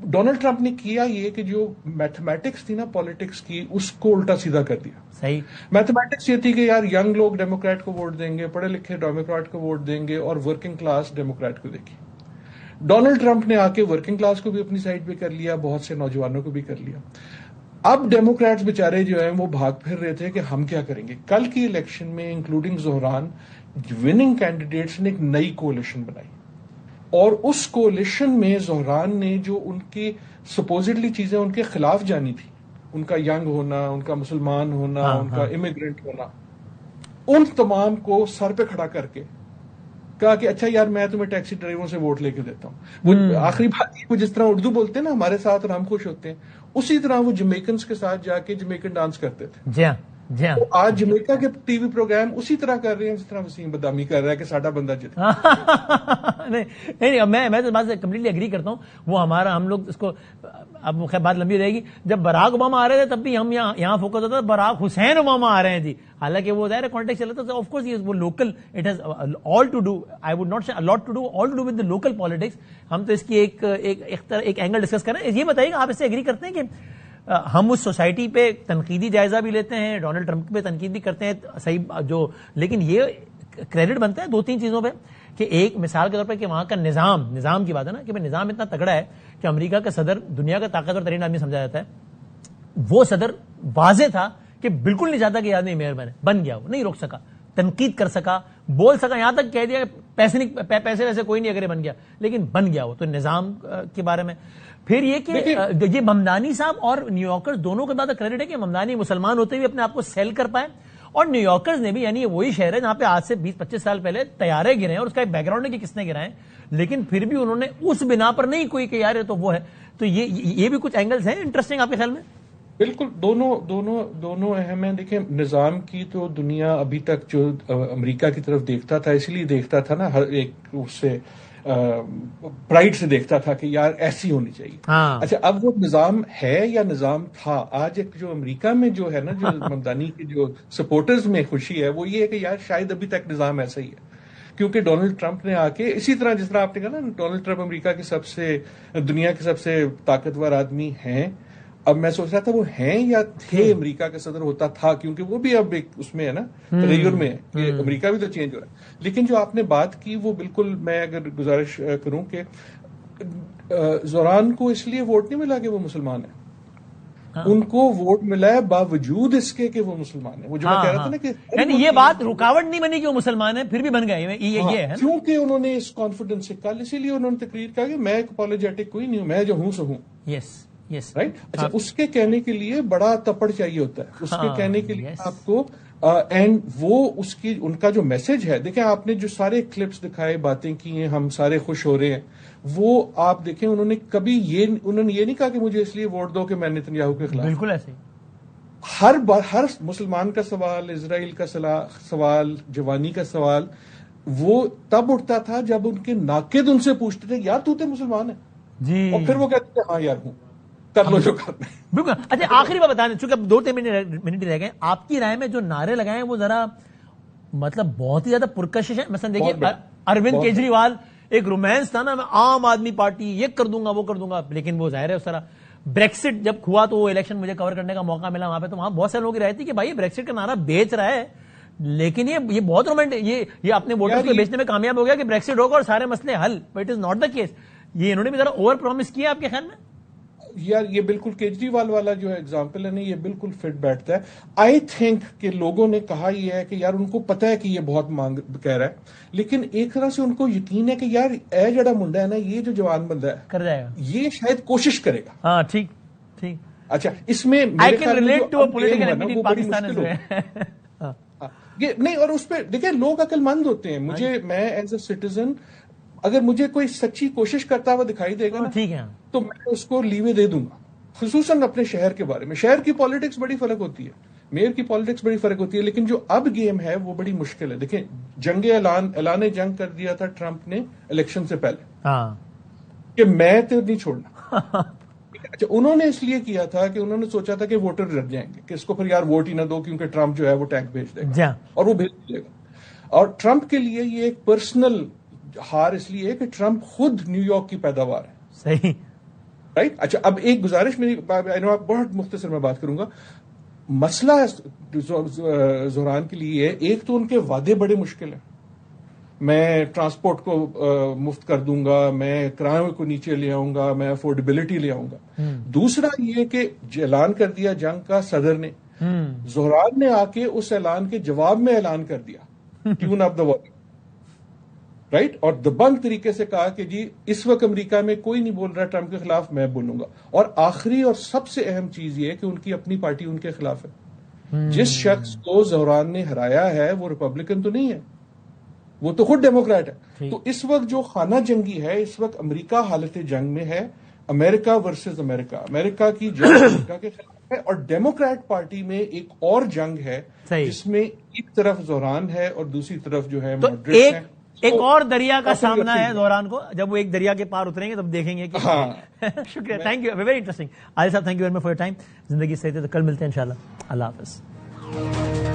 ڈونلڈ ٹرمپ نے کیا یہ کہ جو میتھمیٹکس تھی نا پالیٹکس کی، اس کو الٹا سیدھا کر دیا. صحیح میتھمیٹکس یہ تھی کہ یار ینگ لوگ ڈیموکریٹ کو ووٹ دیں گے، پڑھے لکھے ڈیموکریٹ کو ووٹ دیں گے، اور ورکنگ کلاس ڈیموکریٹ کو دے گی. ڈونلڈ ٹرمپ نے آ کے ورکنگ کلاس کو بھی اپنی سائڈ پہ کر لیا، بہت سے نوجوانوں کو بھی کر لیا. اب ڈیموکریٹس بیچارے جو ہیں وہ بھاگ پھر رہے تھے کہ ہم کیا کریں گے. کل کی الیکشن میں انکلوڈنگ زہران، وننگ کینڈیڈیٹس نے ایک نئی کولیشن بنائی، اور اس کولیشن میں زہران نے جو ان کی سپوزڈلی چیزیں ان کے خلاف جانی تھی، ان کا ینگ ہونا، ان کا مسلمان ہونا، ان کا امیگرینٹ ہونا، ان تمام کو سر پہ کھڑا کر کے کہا کہ اچھا یار میں تمہیں ٹیکسی ڈرائیوروں سے ووٹ لے کے دیتا ہوں. وہ آخری بات وہ جس طرح اردو بولتے ہیں نا ہمارے ساتھ اور ہم خوش ہوتے ہیں, اسی طرح وہ جمیکنز کے ساتھ جا کے جمیکن ڈانس کرتے تھے. جی ہاں جی ہاں. آج جمیکا کے ٹی وی پروگرام اسی طرح کر رہے ہیں جس طرح وسیم بدامی کر رہا ہے کہ ساڈا بندہ جیتا. نہیں میں تو بات سے کمپلیٹلی ایگری کرتا ہوں. وہ ہم لوگ اس کو اب خیر بات لمبی رہے گی. جب براک اوباما آ رہے تھے تب بھی ہم یہاں فوکس ہوتا تھا براک حسین اوباما آ رہے ہیں جی, حالانکہ وہ ظاہر کانٹیکٹ چلا تھا. آف کورس وہ local, it has all to do, I would not say a lot to do, all to do with the local politics. ہم تو اس کی ایک اینگل ڈسکس کر رہے ہیں. یہ بتائیے گا آپ اس سے ایگری کرتے ہیں کہ ہم اس سوسائٹی پہ تنقیدی جائزہ بھی لیتے ہیں, ڈونلڈ ٹرمپ پہ تنقید بھی کرتے ہیں صحیح جو, لیکن یہ کریڈٹ بنتا ہے 2-3 چیزوں پہ کہ ایک مثال کے طور پہ کہ وہاں کا نظام کی بات ہے نا کہ نظام اتنا تگڑا ہے کہ امریکہ کا صدر دنیا کا طاقتور ترین آدمی سمجھا جاتا ہے. وہ صدر واضح تھا کہ بالکل نہیں چاہتا کہ آدمی میئر بن گیا, وہ نہیں روک سکا, تنقید کر سکا, بول سکا, یہاں تک کہہ دیا پیسے ویسے کوئی نہیں اگر بن گیا, لیکن بن گیا وہ. تو نظام کے بارے میں پھر یہ کہ یہ ممدانی صاحب اور نیو یارکرز دونوں کے بعد کریڈٹ ہے کہ ممدانی مسلمان ہوتے ہوئے اپنے آپ کو سیل کر پائے, اور نیو یارکرز نے بھی, یعنی وہی شہر ہے جہاں پہ آج سے 20-25 سال پہلے طیارے گرے ہیں, اور اس کا ایک بیک گراؤنڈ ہے کہ کس نے گرائے, لیکن پھر بھی انہوں نے اس بنا پر نہیں کوئی کہ یار تو وہ ہے. تو یہ بھی کچھ اینگلز ہیں انٹرسٹنگ آپ کے خیال میں. بالکل دونوں اہم ہیں. دیکھیں نظام کی تو دنیا ابھی تک جو امریکہ کی طرف دیکھتا تھا اس لیے دیکھتا تھا نا, ہر ایک اس سے پرائڈ سے دیکھتا تھا کہ یار ایسی ہونی چاہیے. اچھا اب وہ نظام ہے یا نظام تھا؟ آج ایک جو امریکہ میں جو ہے نا جو ممدانی کے جو سپورٹرز میں خوشی ہے وہ یہ ہے کہ یار شاید ابھی تک نظام ایسا ہی ہے, کیونکہ ڈونلڈ ٹرمپ نے آ کے اسی طرح جس طرح آپ نے کہا نا ڈونلڈ ٹرمپ امریکہ کے دنیا کے سب سے طاقتور آدمی ہیں. اب میں سوچ رہا تھا وہ ہیں یا تھے امریکہ کا صدر ہوتا تھا, کیونکہ وہ بھی اب ایک اس میں ہے نا تغیر میں ہے کہ امریکہ بھی تو چینج ہو رہا ہے. لیکن جو آپ نے بات کی وہ بالکل میں اگر گزارش کروں کہ زوران کو اس لیے ووٹ نہیں ملا کہ وہ مسلمان ہیں, ان کو ووٹ ملا ہے باوجود اس کے کہ وہ مسلمان ہیں. وہ جو میں کہہ رہا تھا نا کہ یعنی یہ بات رکاوٹ نہیں بنی کہ وہ مسلمان ہیں, پھر بھی بن گئے یہ ہے کیونکہ انہوں نے اس کانفیڈنس سے کل اسی لیے انہوں نے تقریر کہا کہ میں ایک اپولوجیٹک کوئی نہیں ہوں, میں جو ہوں سو ہوں. Yes right. اچھا اس کے کہنے کے لیے بڑا تپڑ چاہیے ہوتا ہے, اس کے کہنے کے لیے آپ کو اینڈ وہ ان کا جو میسج ہے. دیکھیں آپ نے جو سارے کلپس دکھائے, باتیں کی ہیں, ہم سارے خوش ہو رہے ہیں, وہ آپ دیکھیں انہوں نے یہ نہیں کہا کہ مجھے اس لیے ووٹ دو کہ میں نتنیاہو کے خلاف. بالکل ایسے ہر مسلمان کا سوال, اسرائیل کا سوال, جوانی کا سوال وہ تب اٹھتا تھا جب ان کے ناقد ان سے پوچھتے تھے یار تو مسلمان ہے جی, اور پھر وہ کہتے تھے ہاں یار ہوں, کر لو جو کرنا ہے. بالکل. اچھا آخری بات بتانا, چونکہ اب 2-3 منٹ رہ گئے, آپ کی رائے میں جو نعرے لگائے ہیں وہ ذرا مطلب بہت ہی زیادہ پرکشش ہے. مثلا دیکھیے اروند کیجریوال ایک رومانس تھا نا, میں عام آدمی پارٹی یہ کر دوں گا وہ کر دوں گا, لیکن وہ ظاہر ہے اس طرح. بریکسٹ جب ہوا تو وہ الیکشن مجھے کور کرنے کا موقع ملا وہاں پہ, تو وہاں بہت سے لوگ رہے تھے کہ بھائی بریکسٹ کا نعرہ بیچ رہا ہے, لیکن یہ بہت رومانٹک, یہ اپنے ووٹرز کو بیچنے میں کامیاب ہو گیا کہ بریکسٹ ہوگا اور سارے مسئلے حل, but it is not the case. یہ انہوں نے بھی ذرا اوور پرومس کیا آپ کے خیال میں؟ یار یہ بالکل کیجریوال والا جو ایگزامپل ہے نا یہ بالکل فٹ بیٹھتا ہے. آئی تھنک کہ لوگوں نے کہا یہ ہے کہ یار ان کو پتا ہے کہ یہ بہت مانگ کہہ رہا ہے, لیکن ایک طرح سے ان کو یقین ہے کہ یار اے جڑا منڈا ہے نا, یہ جو جوان بندہ ہے کر جائے گا, یہ شاید کوشش کرے گا. ہاں ٹھیک. اچھا اس میں نہیں, اور اس پہ دیکھیں لوگ عقل مند ہوتے ہیں. میں ایز اے سٹیزن اگر مجھے کوئی سچی کوشش کرتا ہوا دکھائی دے گا نا ٹھیک ہے تو میں اس کو لیوے دے دوں گا, خصوصاً اپنے شہر کے بارے میں. شہر کی پالیٹکس بڑی فرق ہوتی ہے, میئر کی پالیٹکس بڑی فرق ہوتی ہے, لیکن جو اب گیم ہے وہ بڑی مشکل ہے. دیکھیں اعلان جنگ کر دیا تھا ٹرمپ نے الیکشن سے پہلے کہ میں تو نہیں چھوڑنا. اچھا انہوں نے اس لیے کیا تھا کہ انہوں نے سوچا تھا کہ ووٹر ڈر جائیں گے کہ اس کو پھر یار ووٹ ہی نہ دو کیونکہ ٹرمپ جو ہے وہ ٹینک بھیج دے گا, اور وہ بھیج دے گا. اور ٹرمپ کے لیے یہ ایک پرسنل ہار اس لیے کہ ٹرمپ خود نیو یارک کی پیداوار ہے. صحیح رائٹ. اچھا اب ایک گزارش میری بہت مختصر میں بات کروں گا. مسئلہ زوران کے لیے ایک تو ان کے وعدے بڑے مشکل ہیں, میں ٹرانسپورٹ کو مفت کر دوں گا, میں کرایوں کو نیچے لے آؤں گا, میں افورڈیبلٹی لے آؤں گا. دوسرا یہ کہ اعلان کر دیا جنگ کا صدر نے, زوران نے آ کے اس اعلان کے جواب میں اعلان کر دیا ٹیون اپ دا وار, رائٹ, اور دبنگ طریقے سے کہا کہ جی اس وقت امریکہ میں کوئی نہیں بول رہا ٹرمپ کے خلاف, میں بولوں گا. اور آخری اور سب سے اہم چیز یہ کہ ان کی اپنی پارٹی ان کے خلاف ہے. جس شخص کو زوران نے ہرایا ہے وہ ریپبلکن تو نہیں ہے, وہ تو خود ڈیموکریٹ ہے. تو اس وقت جو خانہ جنگی ہے، اس وقت امریکہ حالت جنگ میں ہے، امریکہ ورسز امریکہ، امریکہ کی جنگ امریکہ کے خلاف ہے، اور ڈیموکریٹ پارٹی میں ایک اور جنگ ہے جس میں ایک طرف زہران ہے اور دوسری طرف جو ہے ماڈریٹس ہیں. ایک اور دریا کا سامنا ہے زہران کو، جب وہ ایک دریا کے پار اتریں گے تب دیکھیں گے کہ شکریہ. Thank you, very interesting. Adil Sahib thank you very much for your time. زندگی صحیح ہے تو کل ملتے ہیں انشاءاللہ. اللہ حافظ.